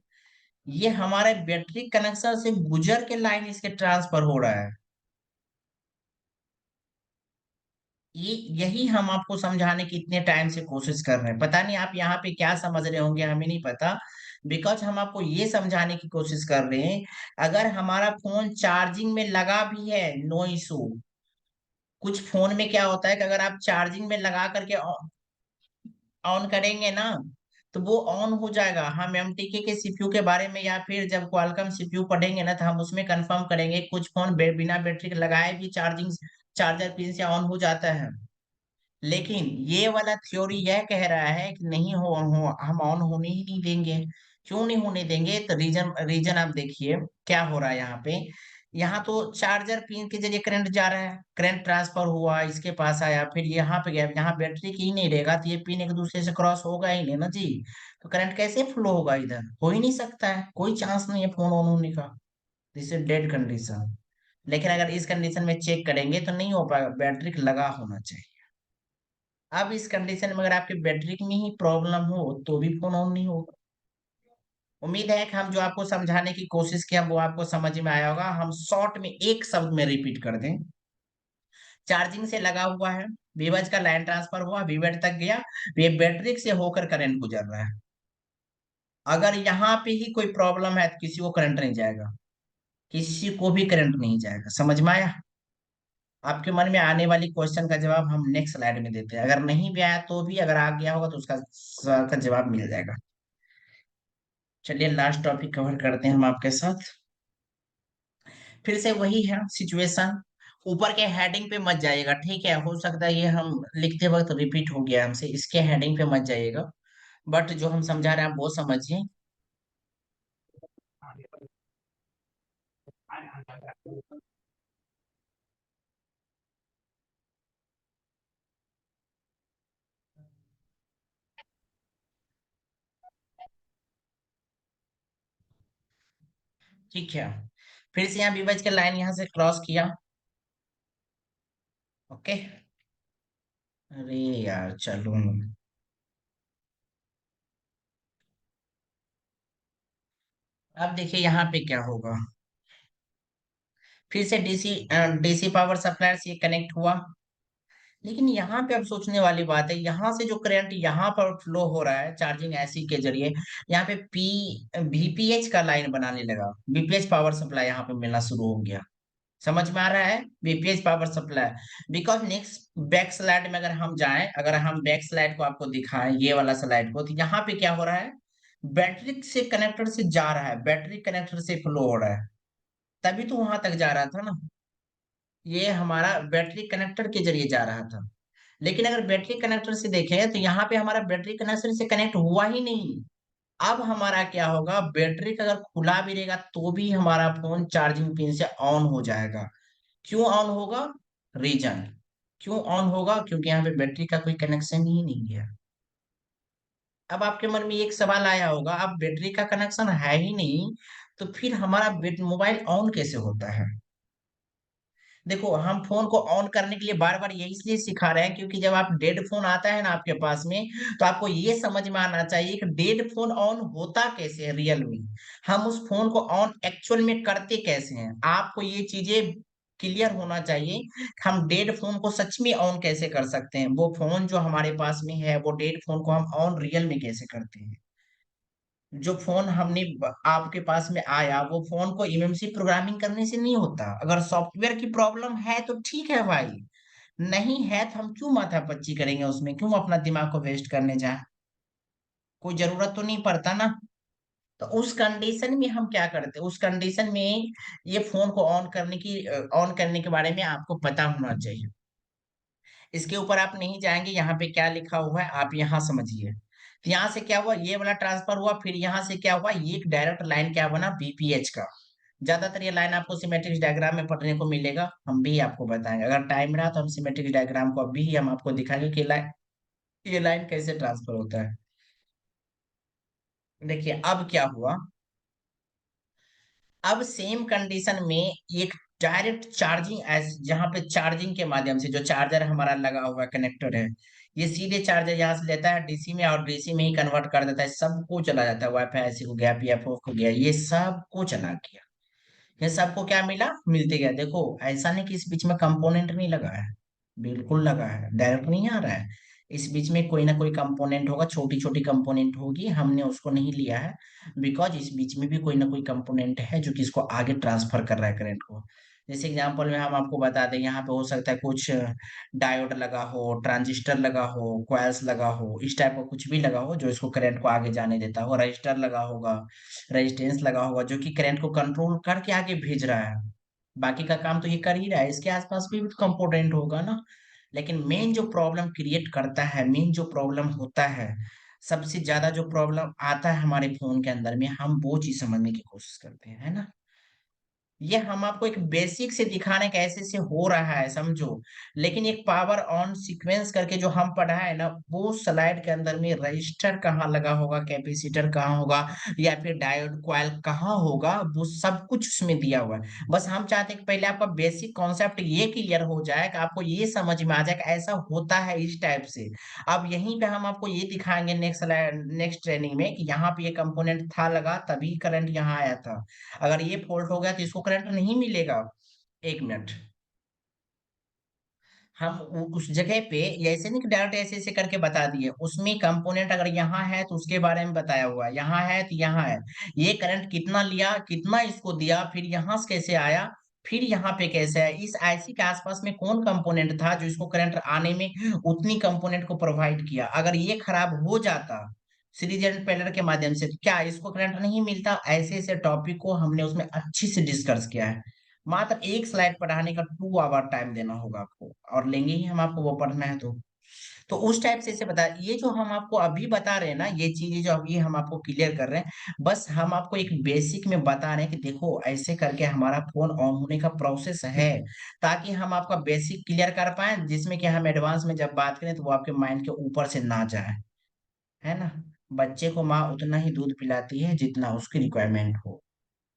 S1: ये हमारे बैटरी कनेक्शन से गुजर के लाइन इसके ट्रांसफर हो रहा है। ये यही हम आपको समझाने की इतने टाइम से कोशिश कर रहे हैं। पता नहीं आप यहाँ पे क्या समझ रहे होंगे, हमें नहीं पता। बिकॉज हम आपको ये समझाने की कोशिश कर रहे हैं, अगर हमारा फोन चार्जिंग में लगा भी है, नो इशू। कुछ फोन में क्या होता है कि अगर आप चार्जिंग में लगा करके ऑन करेंगे ना, तो वो ऑन हो जाएगा। हम MTK के CPU के बारे में, या फिर जब क्वालकॉम CPU पढ़ेंगे ना, तो हम उसमें कंफर्म करेंगे कुछ फोन बिना बैटरी के लगाए भी चार्जिंग चार्जर पिन से ऑन हो जाता है। लेकिन ये वाला थ्योरी यह कह रहा है कि नहीं हम ऑन होने ही नहीं देंगे। क्यों नहीं होने देंगे, तो रीजन रीजन आप देखिए क्या हो रहा है यहाँ पे। यहाँ तो चार्जर पिन के जरिए करंट जा रहा है, करंट ट्रांसफर हुआ, इसके पास आया, फिर यहाँ पे गया, यहाँ बैटरी की ही नहीं रहेगा, तो ये पिन एक दूसरे से क्रॉस होगा ही नहीं ना जी। तो करंट कैसे फ्लो होगा, इधर हो ही नहीं सकता है, कोई चांस नहीं है फोन ऑन होने का। This is dead condition. लेकिन अगर इस कंडीशन में चेक करेंगे तो नहीं हो पाएगा, बैटरी लगा होना चाहिए। अब इस कंडीशन में अगर आपके बैटरी में ही प्रॉब्लम हो, तो भी फोन ऑन नहीं होगा। उम्मीद है कि हम जो आपको समझाने की कोशिश किया वो आपको समझ में आया होगा। हम शॉर्ट में एक शब्द में रिपीट कर दें। चार्जिंग से लगा हुआ है, विवज का लाइन ट्रांसफर हुआ, विवेट तक गया, ये बैटरी से होकर करंट गुजर रहा है। अगर यहाँ पे ही कोई प्रॉब्लम है तो किसी को करंट नहीं जाएगा, किसी को भी करंट नहीं जाएगा। समझ में आया? आपके मन में आने वाली क्वेश्चन का जवाब हम नेक्स्ट स्लाइड में देते हैं। अगर नहीं भी आया तो भी, अगर आ गया होगा तो उसका सवाल का जवाब मिल जाएगा। चलिए लास्ट टॉपिक कवर करते हैं हम आपके साथ। फिर से वही है सिचुएशन। ऊपर के हेडिंग पे मत जाइएगा, ठीक है? हो सकता है ये हम लिखते वक्त रिपीट हो गया हमसे, इसके हेडिंग पे मत जाइएगा। बट जो हम समझा रहे हैं आप वो समझिए। ठीक है, फिर से यहाँ विभज के लाइन यहाँ से क्रॉस किया। ओके। अरे यार चलो, अब देखिए यहाँ पे क्या होगा। फिर से डीसी डीसी पावर सप्लाई से ये कनेक्ट हुआ। लेकिन यहाँ पे अब सोचने वाली बात है, यहाँ से जो करंट यहाँ पर फ्लो हो रहा है चार्जिंग ऐसी के जरिए, यहाँ पे पी वीपीएच का लाइन बनाने लगा। वीपीएच पावर सप्लाई यहाँ पे मिलना शुरू हो गया। समझ में आ रहा है? VPH power supply. Because next back slide में अगर हम जाएं, अगर हम बैक स्लाइड को आपको दिखाएं, ये वाला स्लाइड को, तो यहाँ पे क्या हो रहा है? बैटरी से कनेक्टर से जा रहा है, बैटरी कनेक्टर से फ्लो हो रहा है। तभी तो वहां तक जा रहा था ना, ये हमारा बैटरी कनेक्टर के जरिए जा रहा था। लेकिन अगर बैटरी कनेक्टर से देखें तो यहाँ पे हमारा बैटरी कनेक्टर से कनेक्ट हुआ ही नहीं। अब हमारा क्या होगा, बैटरी का अगर खुला भी रहेगा तो भी हमारा फोन चार्जिंग पिन से ऑन हो जाएगा। क्यों ऑन होगा? रीजन। क्यों ऑन होगा? क्योंकि यहाँ पे बैटरी का कोई कनेक्शन ही नहीं है। अब आपके मन में एक सवाल आया होगा, अब बैटरी का कनेक्शन है ही नहीं तो फिर हमारा मोबाइल ऑन कैसे होता है? देखो, हम फोन को ऑन करने के लिए बार बार यही इसलिए सिखा रहे हैं क्योंकि जब आप डेड फोन आता है ना आपके पास में, तो आपको ये समझ में आना चाहिए कि डेड फोन ऑन होता कैसे है रियल में। हम उस फोन को ऑन एक्चुअल में करते कैसे हैं, आपको ये चीजें क्लियर होना चाहिए कि हम डेड फोन को सच में ऑन कैसे कर सकते हैं। वो फोन जो हमारे पास में है, वो डेड फोन को हम ऑन रियल में कैसे करते हैं। जो फोन आपके पास में आया, वो फोन को एमएमसी प्रोग्रामिंग करने से नहीं होता। अगर सॉफ्टवेयर की प्रॉब्लम है तो ठीक है भाई, नहीं है तो हम क्यों माथापच्ची करेंगे उसमें, क्यों अपना दिमाग को वेस्ट करने जाए? कोई जरूरत तो नहीं पड़ता ना। तो उस कंडीशन में हम क्या करते हैं, उस कंडीशन में ये फोन को ऑन करने के बारे में आपको पता होना चाहिए। इसके ऊपर आप नहीं जाएंगे, यहाँ पे क्या लिखा हुआ है आप यहाँ समझिए। तो यहाँ से क्या हुआ, ये वाला ट्रांसफर हुआ, फिर यहाँ से क्या हुआ, ये एक डायरेक्ट लाइन क्या बना, बीपीएच का। ज्यादातर ये लाइन आपको सिमेट्रिक डायग्राम में पढ़ने को मिलेगा, हम भी आपको बताएंगे। अगर टाइम रहा तो हम सिमेट्रिक डायग्राम को अभी ही हम आपको दिखाएंगे कि ये लाइन कैसे ट्रांसफर होता है। देखिए अब क्या हुआ, अब सेम कंडीशन में एक डायरेक्ट चार्जिंग, जहां पे चार्जिंग के माध्यम से जो चार्जर हमारा लगा हुआ कनेक्टर है, ये सीधे चार्जर यहाँ से लेता है डीसी में, और डीसी में ही कन्वर्ट कर देता है, सबको चला जाता है। वाईफाई ऐसी हो गया, पीएफओ हो गया, ये सबको चला गया। ये सबको क्या मिला, मिलते गया। देखो ऐसा नहीं कि इस बीच में कंपोनेंट नहीं लगा है, बिल्कुल लगा है, डायरेक्ट नहीं आ रहा है। इस बीच में कोई ना कोई कंपोनेंट होगा, छोटी छोटी कंपोनेंट होगी, हमने उसको नहीं लिया है। बिकॉज इस बीच में भी कोई ना कोई कंपोनेंट है जो कि इसको आगे ट्रांसफर कर रहा है करंट को। जैसे एग्जांपल में हम आपको बता दें, यहाँ पे हो सकता है कुछ डायोड लगा हो, ट्रांजिस्टर लगा हो, क्वाइल्स लगा हो, इस टाइप का कुछ भी लगा हो जो इसको करंट को आगे जाने देता हो। रजिस्टर लगा होगा, रेजिस्टेंस लगा होगा जो कि करंट को कंट्रोल करके आगे भेज रहा है। बाकी का काम तो ये कर ही रहा है, इसके आसपास भी कंपोनेंट होगा ना। लेकिन मेन जो प्रॉब्लम क्रिएट करता है, मेन जो प्रॉब्लम होता है, सबसे ज्यादा जो प्रॉब्लम आता है हमारे फोन के अंदर में, हम वो चीज समझने की कोशिश करते हैं, है ना। ये हम आपको एक बेसिक से दिखाने का ऐसे से हो रहा है, समझो। लेकिन एक पावर ऑन सीक्वेंस करके जो हम पढ़ा है ना, वो स्लाइड के अंदर में रजिस्टर कहाँ लगा होगा, कैपेसिटर कहाँ होगा, या फिर डायोड कॉइल कहाँ होगा, वो सब कुछ उसमें दिया हुआ है। बस हम चाहते हैं कि पहले आपका बेसिक कॉन्सेप्ट ये क्लियर हो जाए, कि आपको ये समझ में आ जाए कि ऐसा होता है इस टाइप से। अब यहीं पे हम आपको ये दिखाएंगे नेक्स्ट ट्रेनिंग में कि यहाँ पे ये कंपोनेंट था लगा, तभी करंट यहाँ आया था। अगर ये फॉल्ट हो गया तो इसको करंट नहीं मिलेगा। एक मिनट, हम उस जगह पे ये ऐसे नहीं कि डायरेक्ट ऐसे ऐसे करके बता दिए, उसमें कंपोनेंट अगर यहाँ है तो उसके बारे में बताया हुआ है, यहाँ है तो यहाँ है। ये करंट कितना लिया, कितना इसको दिया, फिर यहाँ से कैसे आया, फिर यहाँ पे कैसे है, इस आईसी के आसपास में कौन कंपोनेंट था जो इसको करंट आने में उतनी कंपोनेंट को प्रोवाइड किया। अगर ये खराब हो जाता सीरीज एंड पैरेलल के माध्यम से। क्या इसको करंट नहीं मिलता? ऐसे ऐसे टॉपिक को हमने उसमें अच्छे से डिस्कस किया है। मात्र एक स्लाइड पढ़ाने का 2 आवर टाइम देना होगा आपको, और लेंगे ही हम आपको वो पढ़ना है तो उस टाइप से इसे बता, ये जो हम आपको अभी बता रहे हैं ना, ये चीजें जो अभी हम आपको क्लियर कर रहे हैं, बस हम आपको एक बेसिक में बता रहे हैं कि देखो ऐसे करके हमारा फोन ऑन होने का प्रोसेस है, ताकि हम आपका बेसिक क्लियर कर पाए, जिसमें कि हम एडवांस में जब बात करें तो वो आपके माइंड के ऊपर से ना जाए, है ना। बच्चे को माँ उतना ही दूध पिलाती है जितना उसकी रिक्वायरमेंट हो,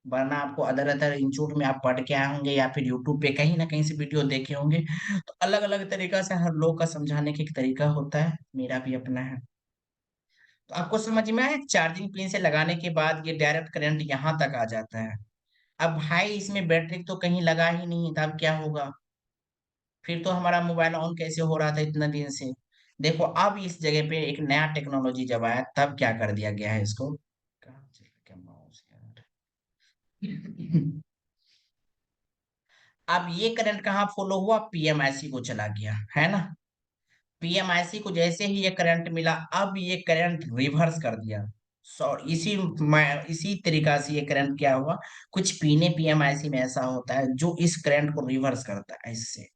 S1: वरना आपको अदर अदर इंस्टीट्यूट में आप पढ़ के आए होंगे या फिर यूट्यूब पे कहीं ना कहीं से वीडियो देखे होंगे, तो अलग अलग तरीका से हर लोग का समझाने का एक तरीका होता है, मेरा भी अपना है। तो आपको समझ में आया, चार्जिंग पिन से लगाने के बाद ये डायरेक्ट करंट यहाँ तक आ जाता है। अब भाई इसमें बैटरी तो कहीं लगा ही नहीं था, अब क्या होगा? फिर तो हमारा मोबाइल ऑन कैसे हो रहा था इतना दिन से? देखो अब इस जगह पे एक नया टेक्नोलॉजी जब आया तब क्या कर दिया गया है इसको। कहाँ चला गया माउस यार? अब ये करंट कहाँ फॉलो हुआ? पीएमआईसी को चला गया, है ना। पीएमआईसी को जैसे ही ये करंट मिला, अब ये करंट रिवर्स कर दिया। सो इसी तरीका से ये करंट क्या हुआ, कुछ पीने पीएमआईसी में ऐसा होता है जो इस करंट को रिवर्स करता है इससे।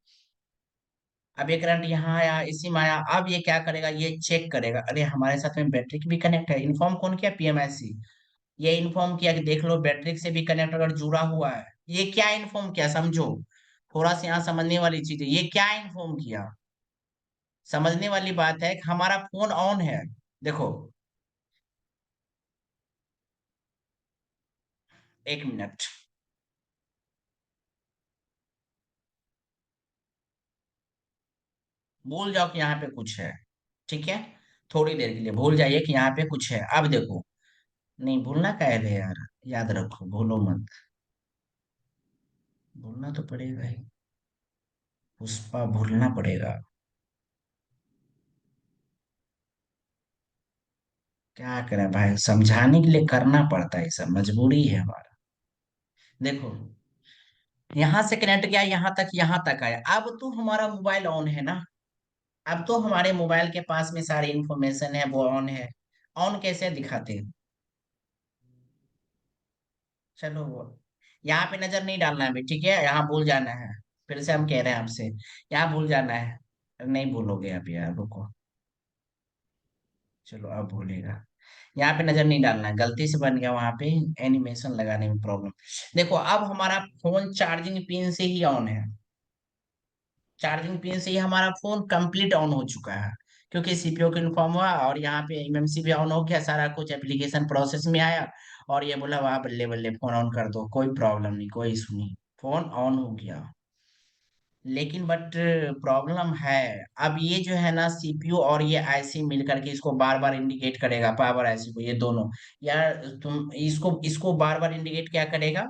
S1: अब ये करंट यहाँ आया, इसी में आया, अब ये क्या करेगा, ये चेक करेगा, अरे हमारे साथ में बैटरी की भी कनेक्ट है। इन्फॉर्म कौन किया? पीएमआईसी। ये इन्फॉर्म किया कि देख लो बैटरी से भी कनेक्ट अगर जुड़ा हुआ है। ये क्या इन्फॉर्म किया, समझो, थोड़ा सा यहाँ समझने वाली चीज है, ये क्या इन्फॉर्म किया, समझने वाली बात है कि हमारा फोन ऑन है। देखो, 1 मिनट, भूल जाओ कि यहाँ पे कुछ है, ठीक है। थोड़ी देर के लिए भूल जाइए कि यहाँ पे कुछ है। अब देखो, नहीं भूलना का है यार, याद रखो, भूलो मत, भूलना तो पड़ेगा ही, पुष्पा भूलना पड़ेगा। क्या करें भाई, समझाने के लिए करना पड़ता है, सब मजबूरी है हमारा। देखो, यहाँ से कनेक्ट किया, यहाँ तक आया, अब तो हमारा मोबाइल ऑन है ना। अब तो हमारे मोबाइल के पास में सारी इंफॉर्मेशन है, वो ऑन है। ऑन कैसे दिखाते हैं? चलो वो, यहाँ पे नजर नहीं डालना है अभी, ठीक है, यहाँ भूल जाना है। फिर से हम कह रहे हैं आपसे, यहाँ भूल जाना है। नहीं भूलोगे अभी यार, रुको, चलो अब भूलेगा। यहाँ पे नजर नहीं डालना है, गलती से बन गया वहां पे एनिमेशन लगाने में प्रॉब्लम। देखो अब हमारा फोन चार्जिंग पिन से ही ऑन है, चार्जिंग पिन से ही हमारा फोन कंप्लीट ऑन हो चुका है, क्योंकि सीपीयू को इन्फॉर्म हुआ और यहाँ पे एमएमसी भी ऑन हो गया, सारा कुछ एप्लीकेशन प्रोसेस में आया, और ये बोला वहां बल्ले बल्ले फोन ऑन कर दो, कोई प्रॉब्लम नहीं, कोई इशू नहीं, फोन ऑन हो गया। लेकिन बट प्रॉब्लम है, अब ये जो है ना सीपीयू और ये आईसी मिल करके इसको बार बार इंडिकेट करेगा, पावर आईसी को, ये दोनों। यार तुम इसको इसको बार बार इंडिकेट क्या करेगा,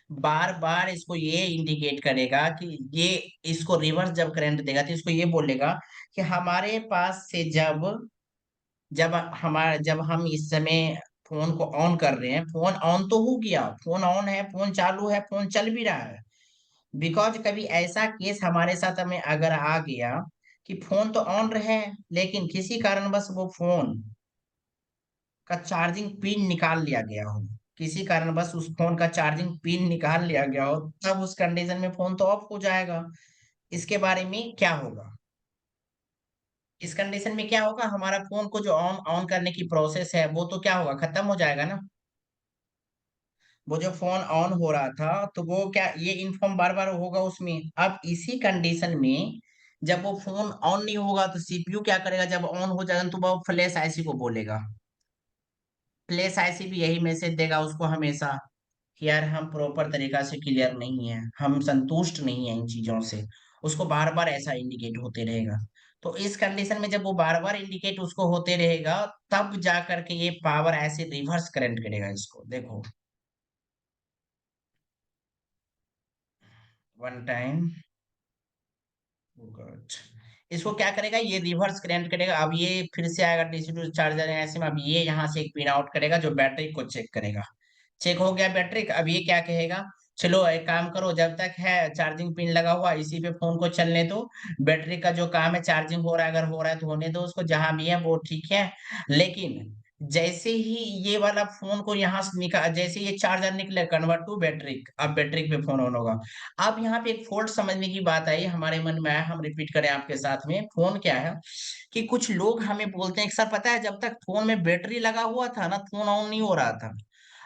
S1: बार बार इसको ये इंडिकेट करेगा कि ये, इसको रिवर्स जब करंट देगा तो इसको ये बोलेगा कि हमारे पास से जब जब हम इस समय फोन को ऑन कर रहे हैं, फोन ऑन तो हो गया, फोन ऑन है, फोन चालू है, फोन चल भी रहा है। बिकॉज कभी ऐसा केस हमारे साथ हमें अगर आ गया कि फोन तो ऑन रहे लेकिन किसी कारणवश वो फोन का चार्जिंग पिन निकाल लिया गया हो, किसी कारणवश उस फोन का चार्जिंग पिन निकाल लिया गया हो, तब उस कंडीशन में फोन तो ऑफ हो जाएगा। इसके बारे में क्या होगा, इस कंडीशन में क्या होगा, हमारा फोन को जो ऑन ऑन करने की प्रोसेस है वो तो क्या होगा, खत्म हो जाएगा ना। वो जो फोन ऑन हो रहा था तो वो क्या, ये इन्फॉर्म बार बार होगा उसमें। अब इसी कंडीशन में जब वो फोन ऑन नहीं होगा तो सीपीयू क्या करेगा, जब ऑन हो जाएगा तो वो फ्लैश आईसी को बोलेगा, फ्लैश आईसी भी यही मैसेज देगा उसको हमेशा कि यार हम प्रॉपर तरीका से क्लियर नहीं है, हम संतुष्ट नहीं है इन चीजों से। उसको बार बार ऐसा इंडिकेट होते रहेगा। तो इस कंडीशन में जब वो बार बार इंडिकेट उसको होते रहेगा, तब जा करके ये पावर ऐसे रिवर्स करंट करेगा इसको। देखो, 1 टाइम, इसको क्या करेगा, ये रिवर्स करंट करेगा। अब ये फिर से आएगा डीसी टू चार्जर ऐसे में, अब ये यहाँ से एक पिन आउट करेगा जो बैटरी को चेक करेगा। चेक हो गया बैटरी, अब ये क्या कहेगा, चलो एक काम करो, जब तक है चार्जिंग पिन लगा हुआ इसी पे फोन को चलने दो। बैटरी का जो काम है, चार्जिंग हो रहा है, अगर हो रहा है तो होने दो उसको, जहां भी है वो ठीक है। लेकिन जैसे ही ये वाला फोन को यहाँ से निकाल, जैसे ये चार्जर निकले कन्वर्ट टू बैटरी, अब बैटरी पे फोन ऑन होगा। अब यहाँ पे एक फॉल्ट समझने की बात आई हमारे मन में आया, हम रिपीट करें आपके साथ में। फोन क्या है कि कुछ लोग हमें बोलते हैं कि सर पता है, जब तक फोन में बैटरी लगा हुआ था ना, फोन ऑन नहीं हो रहा था,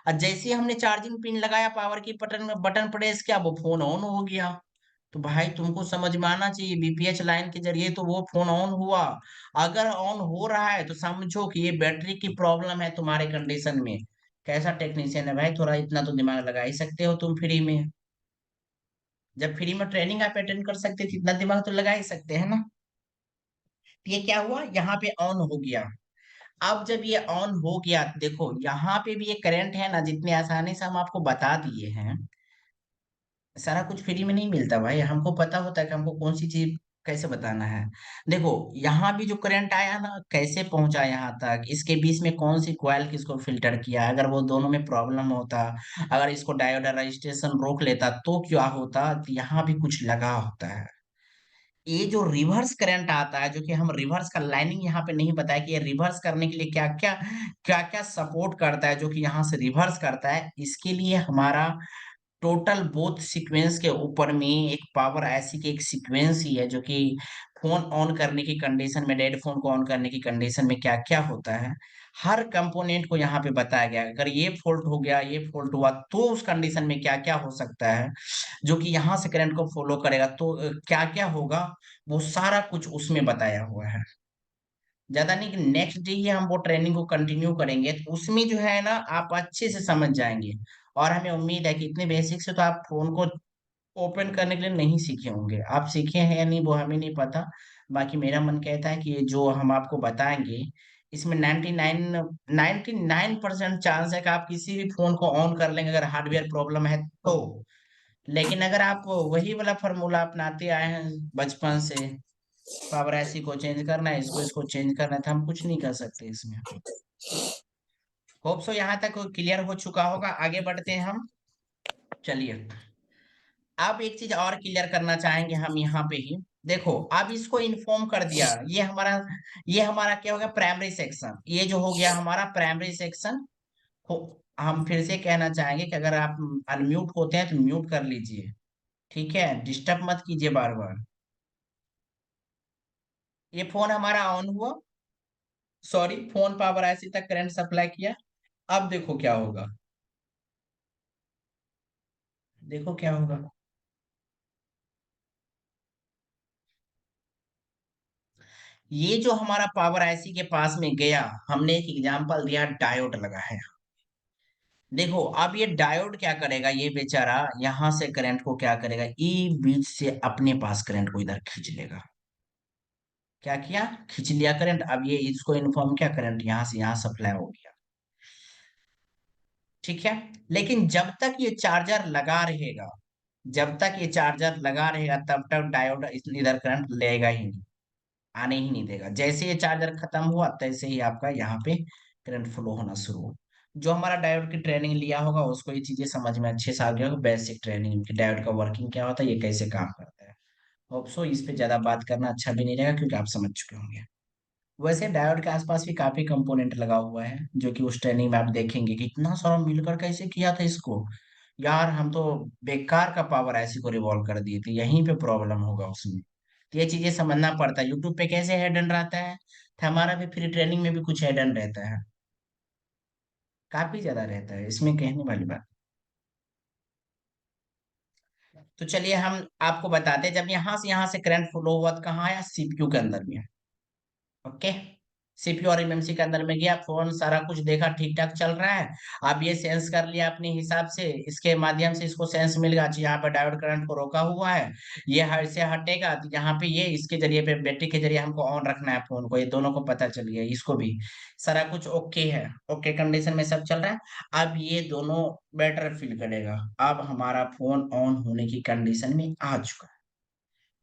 S1: और जैसे ही हमने चार्जिंग पिन लगाया, पावर की बटन में बटन प्रेस किया, वो फोन ऑन हो गया। तो भाई तुमको समझ में आना चाहिए, बीपीएच लाइन के जरिए तो वो फोन ऑन हुआ। अगर ऑन हो रहा है तो समझो कि ये बैटरी की प्रॉब्लम है तुम्हारे कंडीशन में। कैसा टेक्नीशियन है भाई, थोड़ा इतना तो दिमाग लगा ही सकते हो तुम फ्री में। जब फ्री में ट्रेनिंग आप अटेंड कर सकते थे, इतना दिमाग तो लगा ही सकते हैं ना। तो ये क्या हुआ, यहाँ पे ऑन हो गया। अब जब ये ऑन हो गया, देखो यहाँ पे भी ये करंट है ना, जितने आसानी से हम आपको बता दिए हैं, सारा कुछ फ्री में नहीं मिलता भाई, हमको पता होता है कि हमको कौन सी चीज कैसे बताना है। देखो यहाँ भी जो करंट आया ना, कैसे पहुंचा यहाँ तक, इसके बीच में कौन सी कॉइल किसको फिल्टर किया, अगर वो दोनों में प्रॉब्लम होता, अगर इसको डायोड रजिस्ट्रेशन रोक लेता तो क्या होता, तो यहाँ भी कुछ लगा होता है। ये जो रिवर्स करंट आता है, जो कि हम रिवर्स का लाइनिंग यहाँ पे नहीं बताया कि ये रिवर्स करने के लिए क्या क्या सपोर्ट करता है, जो कि यहाँ से रिवर्स करता है, इसके लिए हमारा टोटल बोथ सीक्वेंस के ऊपर में एक पावर ऐसी की एक सीक्वेंस ही है, जो कि फोन ऑन करने की कंडीशन में, डेड फोन को ऑन करने की कंडीशन में क्या क्या होता है, हर कंपोनेंट को यहाँ पे बताया गया है। अगर ये फॉल्ट हो गया, ये फॉल्ट हुआ, तो उस कंडीशन में क्या क्या हो सकता है, जो कि यहाँ से करंट को फॉलो करेगा, तो क्या क्या होगा, वो सारा कुछ उसमें बताया हुआ है। ज्यादा नहीं कि नेक्स्ट डे ही हम वो ट्रेनिंग को कंटिन्यू करेंगे, तो उसमें जो है ना आप अच्छे से समझ जाएंगे। और हमें उम्मीद है कि इतने बेसिक से तो आप फोन को ओपन करने के लिए नहीं सीखे होंगे, आप सीखे हैं या नहीं वो हमें नहीं पता। बाकी मेरा मन कहता है कि ये जो हम आपको बताएंगे, इसमें 99% चांस है कि आप किसी भी फोन को ऑन कर लेंगे, अगर हार्डवेयर प्रॉब्लम है तो। लेकिन अगर आप वही वाला फॉर्मूला अपनाते आए हैं बचपन से, पावर ऐसी को चेंज करना है, इसको इसको चेंज करना है, तो हम कुछ नहीं कर सकते इसमें। होप सो यहाँ तक क्लियर हो चुका होगा, आगे बढ़ते हैं हम। चलिए, अब एक चीज और क्लियर करना चाहेंगे हम यहाँ पे ही। देखो अब इसको इन्फॉर्म कर दिया, ये हमारा क्या हो गया, प्राइमरी सेक्शन, ये जो हो गया हमारा प्राइमरी सेक्शन। हो, हम फिर से कहना चाहेंगे कि अगर आप अनम्यूट होते हैं तो म्यूट कर लीजिए, ठीक है, डिस्टर्ब मत कीजिए बार बार। ये फोन हमारा ऑन हुआ, सॉरी, फोन पावर ऐसी तक करंट सप्लाई किया। अब देखो क्या होगा, देखो क्या होगा। ये जो हमारा पावर आईसी के पास में गया, हमने एक एग्जांपल दिया, डायोड लगा है। देखो अब ये डायोड क्या करेगा, ये बेचारा यहां से करंट को क्या करेगा, ई बीच से अपने पास करंट को इधर खींच लेगा। क्या किया, खींच लिया करंट। अब ये इसको इन्फॉर्म किया, करंट यहां से यहां सप्लाई हो गया, ठीक है। लेकिन जब तक ये चार्जर लगा रहेगा, जब तक ये चार्जर लगा रहेगा, तब तक डायोड इधर करंट लेगा ही नहीं, आने ही नहीं देगा। जैसे ये चार्जर खत्म हुआ, तैसे ही आपका यहाँ पे करंट फ्लो होना शुरू हो। जो हमारा डायोड की ट्रेनिंग लिया होगा उसको ये चीजें समझ में अच्छे से आ गया होगा, बेसिक ट्रेनिंग कि डायोड का वर्किंग क्या होता है, ये कैसे काम करता है। होप सो इस पे ज्यादा बात करना अच्छा भी नहीं रहेगा, क्योंकि आप समझ चुके होंगे। वैसे डायोड के आसपास भी काफी कंपोनेंट लगा हुआ है, जो कि उस ट्रेनिंग में आप देखेंगे कि इतना सारा मिलकर कैसे किया था इसको। यार हम तो बेकार का पावर ऐसी को रिवॉल्व कर दिए थे, यहीं पे प्रॉब्लम होगा उसमें। तो ये चीजें समझना पड़ता है, यूट्यूब पे कैसे हेडन रहता है, तो हमारा भी फ्री ट्रेनिंग में भी कुछ हेडन रहता है, काफी ज्यादा रहता है, इसमें कहने वाली बात। तो चलिए हम आपको बताते हैं, जब यहाँ से करंट फ्लो हुआ तो कहाँ आया, सीपीयू के अंदर में। ओके, सीपीयू और एमएमसी के अंदर में गया, फोन सारा कुछ देखा ठीक ठाक चल रहा है। अब ये सेंस कर लिया अपने हिसाब से, इसके माध्यम से इसको सेंस मिल गया कि यहाँ पर डायोड करंट को रोका हुआ है, ये हर से हटेगा तो यहाँ पे ये इसके जरिए पे बैटरी के जरिए हमको ऑन रखना है फोन को, ये दोनों को पता चल गया, इसको भी सारा कुछ ओके है, ओके कंडीशन में सब चल रहा है। अब ये दोनों बेटर फील करेगा, अब हमारा फोन ऑन होने की कंडीशन में आ चुका है,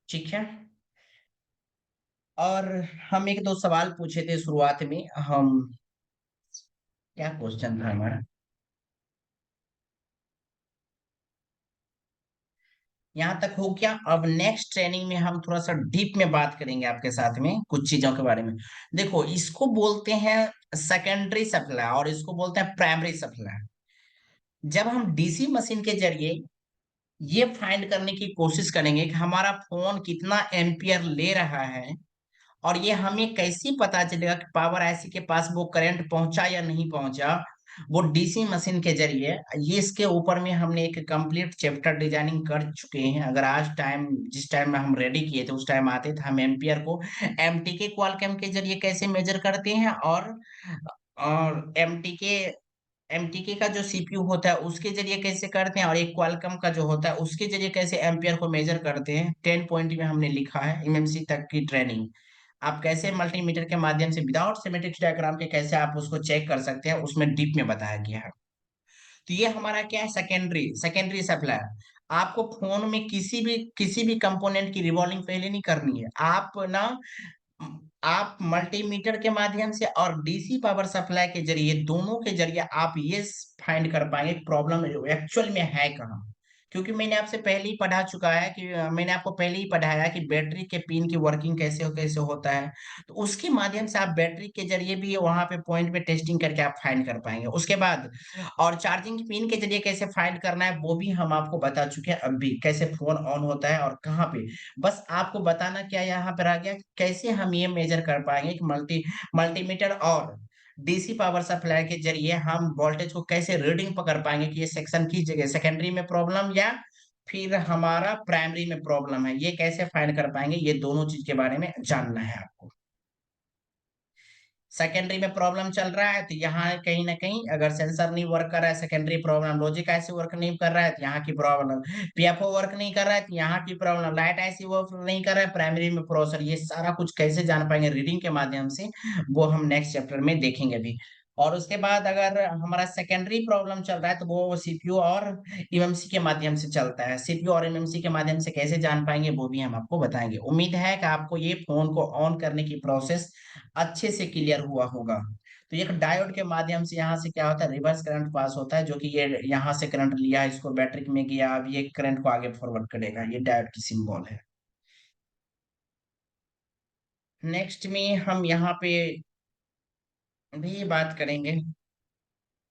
S1: ठीक है। और हम एक दो सवाल पूछे थे शुरुआत में हम, क्या क्वेश्चन था हमारा, यहाँ तक हो गया। अब नेक्स्ट ट्रेनिंग में हम थोड़ा सा डीप में बात करेंगे आपके साथ में कुछ चीजों के बारे में। देखो, इसको बोलते हैं सेकेंडरी सप्लाई और इसको बोलते हैं प्राइमरी सप्लाई। जब हम डीसी मशीन के जरिए ये फाइंड करने की कोशिश करेंगे कि हमारा फोन कितना एम्पियर ले रहा है, और ये हमें कैसे पता चलेगा कि पावर आईसी के पास वो करंट पहुंचा या नहीं पहुंचा, वो डीसी मशीन के जरिए। ये इसके ऊपर में हमने एक कंप्लीट चैप्टर डिजाइनिंग कर चुके हैं। अगर आज टाइम, जिस टाइम में हम रेडी किए थे उस टाइम आते थे, हम एम्पियर को एमटीके क्वालकॉम के जरिए कैसे मेजर करते हैं, और एमटीके का जो सीपीयू होता है उसके जरिए कैसे करते हैं, और एक क्वालकॉम का जो होता है उसके जरिए कैसे एम्पियर को मेजर करते हैं। 10 पॉइंट में हमने लिखा है एमएमसी तक की ट्रेनिंग। आप कैसे मल्टीमीटर के माध्यम से विदाउट सिमेट्रिक डायग्राम के कैसे आप उसको चेक कर सकते हैं, उसमें डीप में बताया गया है। तो ये हमारा क्या है, सेकेंडरी सेकेंडरी सप्लाई। आपको फोन में किसी भी कंपोनेंट की रिवॉल्विंग पहले नहीं करनी है। आप मल्टीमीटर के माध्यम से और डीसी पावर सप्लाई के जरिए, दोनों के जरिए आप ये फाइंड कर पाएंगे प्रॉब्लम एक्चुअल में है कहाँ। क्योंकि मैंने आपसे पहले ही पढ़ा चुका है कि मैंने आपको पहले ही पढ़ाया कि बैटरी के पिन की वर्किंग कैसे होता है। तो उसके माध्यम से आप बैटरी के जरिए भी वहां पे पॉइंट पे टेस्टिंग करके आप फाइंड कर पाएंगे उसके बाद। और चार्जिंग पिन के जरिए कैसे फाइंड करना है वो भी हम आपको बता चुके हैं। अब भी कैसे फोन ऑन होता है और कहाँ पे, बस आपको बताना क्या यहाँ पर आ गया, कैसे हम ये मेजर कर पाएंगे कि मल्टीमीटर और डीसी पावर सप्लाई के जरिए हम वोल्टेज को कैसे रीडिंग पकड़ पाएंगे कि ये सेक्शन की जगह सेकेंडरी में प्रॉब्लम या फिर हमारा प्राइमरी में प्रॉब्लम है, ये कैसे फाइंड कर पाएंगे। ये दोनों चीज के बारे में जानना है आपको। सेकेंडरी में प्रॉब्लम चल रहा है तो यहाँ कहीं ना कहीं अगर सेंसर नहीं वर्क कर रहा है, सेकेंडरी प्रॉब्लम, लॉजिक ऐसे वर्क नहीं कर रहा है तो यहाँ की प्रॉब्लम, पीएफओ वर्क नहीं कर रहा है तो यहाँ की प्रॉब्लम, लाइट ऐसी वर्क नहीं कर रहा है, प्राइमरी में प्रोसेसर। ये सारा कुछ कैसे जान पाएंगे रीडिंग के माध्यम से, वो हम नेक्स्ट चैप्टर में देखेंगे अभी। और उसके बाद अगर हमारा सेकेंडरी प्रॉब्लम चल रहा है तो वो सीपीयू और एमएमसी के माध्यम से चलता है। सीपीयू और एमएमसी के माध्यम से कैसे जान पाएंगे वो भी हम आपको बताएंगे। उम्मीद है कि आपको ये फोन को ऑन करने की प्रोसेस अच्छे से क्लियर हुआ होगा। तो एक डायोड के माध्यम से यहाँ से क्या होता है, रिवर्स करंट पास होता है, जो कि ये यहाँ से करंट लिया, इसको बैटरी में गया, अब ये करंट को आगे फॉरवर्ड करेगा। ये डायोड की सिंबल है। नेक्स्ट में हम यहाँ पे भी बात करेंगे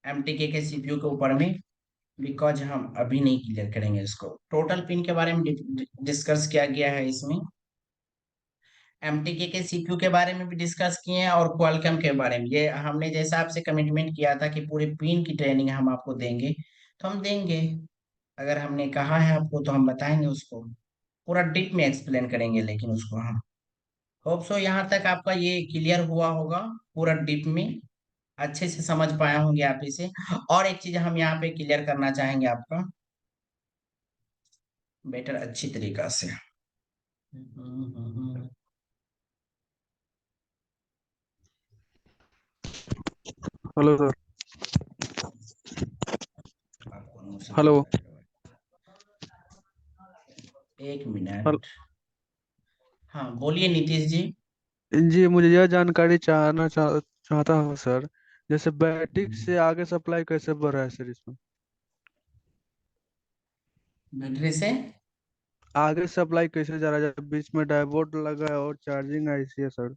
S1: एमटीके के सीपीयू के ऊपर में, बिकॉज हम अभी नहीं क्लियर करेंगे इसको। टोटल पिन के बारे में डिस्कस किया गया है इसमें। एमटीके के सीपीयू के बारे में भी डिस्कस किए हैं और क्वालकॉम के बारे में। ये हमने जैसा आपसे कमिटमेंट किया था कि पूरे पिन की ट्रेनिंग हम आपको देंगे, तो हम देंगे। अगर हमने कहा है आपको तो हम बताएंगे उसको, पूरा डीप में एक्सप्लेन करेंगे, लेकिन उसको हम होप सो यहाँ तक आपका ये क्लियर हुआ होगा पूरा डीप में, अच्छे से समझ पाए होंगे आप इसे। और एक चीज हम यहाँ पे क्लियर करना चाहेंगे आपका बेटर अच्छी तरीका से।
S3: Hello sir.
S1: आपको नोट्स
S3: हेलो।
S1: दिया जाएगा। एक
S3: हेल-
S1: मिनट। हाँ बोलिए नीतीश जी।
S3: जी, मुझे यह जानकारी चाहता हूँ सर। जैसे बैटरी से आगे सप्लाई कैसे बढ़ रहा है सर इसमें?
S1: बैटरी से
S3: आगे सप्लाई कैसे जा रहा है जब बीच में डायोड लगा है और चार्जिंग आईसी है सर?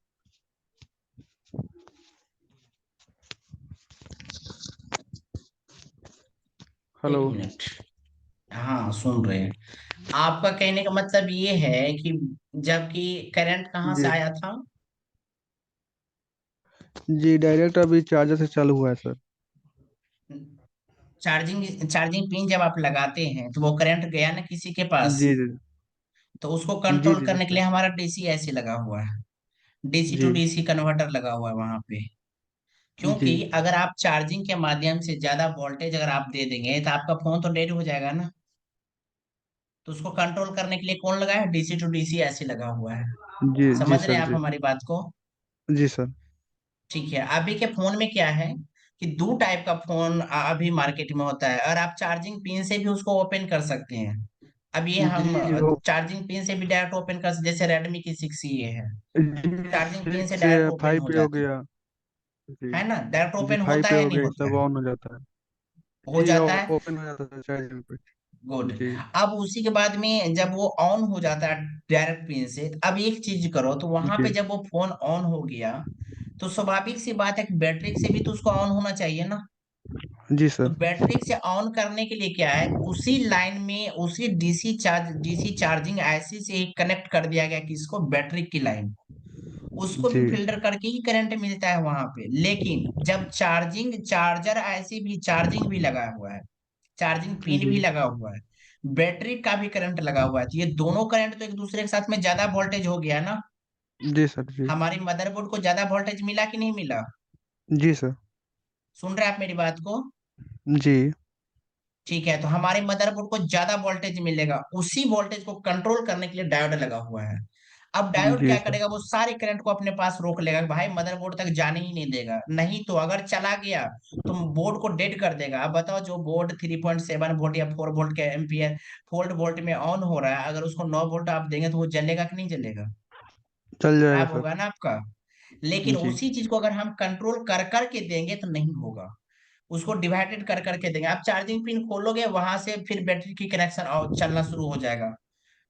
S3: हेलो।
S1: एक मिनट। हाँ सुन रहे हैं। आपका कहने का मतलब ये है कि जबकि करंट कहाँ से
S3: जी।
S1: आया था,
S3: जी, डायरेक्ट अभी चार्जर से चालू हुआ है सर।
S1: चार्जिंग चार्जिंग पिन जब आप लगाते हैं तो वो करंट गया ना किसी के पास,
S3: जी जी।
S1: तो उसको
S3: जी
S1: कंट्रोल
S3: जी जी
S1: करने के
S3: सर।
S1: लिए हमारा डीसी ऐसे लगा हुआ है, डीसी टू
S3: जी
S1: डीसी कन्वर्टर लगा हुआ है वहां पे।
S3: जी।
S1: क्योंकि अगर आप चार्जिंग के माध्यम से ज्यादा वोल्टेज अगर आप दे देंगे तो आपका फोन तो डेड हो जाएगा ना। तो उसको कंट्रोल करने के लिए कौन लगा है, डीसी टू डीसी ऐसे लगा हुआ है।
S3: जी जी
S1: समझ रहे
S3: सर।
S1: हैं आप
S3: जी
S1: हमारी बात को।
S3: जी सर।
S1: ठीक है, अभी के फोन में क्या है कि दो टाइप का फोन अभी मार्केट में होता है, और आप चार्जिंग पिन से भी उसको ओपन कर सकते हैं। अब ये
S3: जी
S1: हम
S3: हो।
S1: चार्जिंग पिन से भी डायरेक्ट ओपन कर, जैसे रेडमी की 6 ये है,
S3: जी,
S1: चार्जिंग पिन से
S3: सिक्स
S1: डायरेक्ट ओपन
S3: फाइव
S1: हो
S3: पे हो
S1: जाती
S3: गया। जी।
S1: है ना, डायरेक्ट
S3: जी,
S1: ओपन
S3: फाइव
S1: होता
S3: पे
S1: है या
S3: हो
S1: नहीं
S3: गया
S1: होता
S3: तब
S1: है,
S3: ऑन हो जाता है।
S1: हो
S3: जी,
S1: जाता है।
S3: ओपन हो जाता है चार्जिंग पे।
S1: गुड।
S3: जी
S1: अब उसी के बाद में जब वो ऑन हो जाता है डायरेक्ट पिन से, अब एक चीज करो, तो वहां पे
S3: जी
S1: जब वो फोन ऑन हो गया, तो स्वाभाविक सी बात है कि बैटरी से भी तो उसको ऑन होना चाहिए ना।
S3: जी
S1: तो
S3: सर।
S1: बैटरी से ऑन करने के लिए क्या है, उसी लाइन में उसी डीसी चार्जिंग आईसी से ही कनेक्ट कर दिया गया किसको, बैटरी की लाइन। उसको भी
S3: जी
S1: फिल्टर करके ही करंट मिलता है वहां पे। लेकिन जब चार्जर ऐसी भी चार्जिंग भी लगा हुआ है, चार्जिंग पिन भी
S3: जी
S1: लगा हुआ है, बैटरी का भी करंट लगा हुआ है, तो ये दोनों करंट तो एक दूसरे के साथ में ज्यादा वोल्टेज हो गया ना।
S3: जी सर। जी
S1: हमारी मदरबोर्ड को ज्यादा वोल्टेज मिला कि नहीं मिला?
S3: जी सर।
S1: सुन रहे हैं आप मेरी बात को?
S3: जी
S1: ठीक है, तो हमारे मदरबोर्ड को ज्यादा वोल्टेज मिलेगा, उसी वोल्टेज को कंट्रोल करने के लिए डायोड लगा हुआ है। अब डायोड
S3: जी
S1: क्या
S3: सर।
S1: करेगा, वो सारे करंट को अपने पास रोक लेगा, भाई मदरबोर्ड तक जाने ही नहीं देगा। नहीं तो अगर चला गया तो बोर्ड को डेड कर देगा। अब बताओ, जो बोर्ड 3.7 वोल्ट या 4 वोल्ट के एम्पियर 4 वोल्ट में ऑन हो रहा है, अगर उसको 9 वोल्ट आप देंगे तो वो जलेगा कि नहीं जलेगा?
S3: चल जाएगा
S1: खराब
S3: सर।
S1: होगा ना आपका। लेकिन
S3: जी
S1: उसी चीज को अगर हम कंट्रोल कर करके देंगे तो नहीं होगा। उसको डिवाइडेड कर करके देंगे। आप चार्जिंग पिन खोलोगे, वहां से फिर बैटरी की कनेक्शन चलना शुरू हो जाएगा।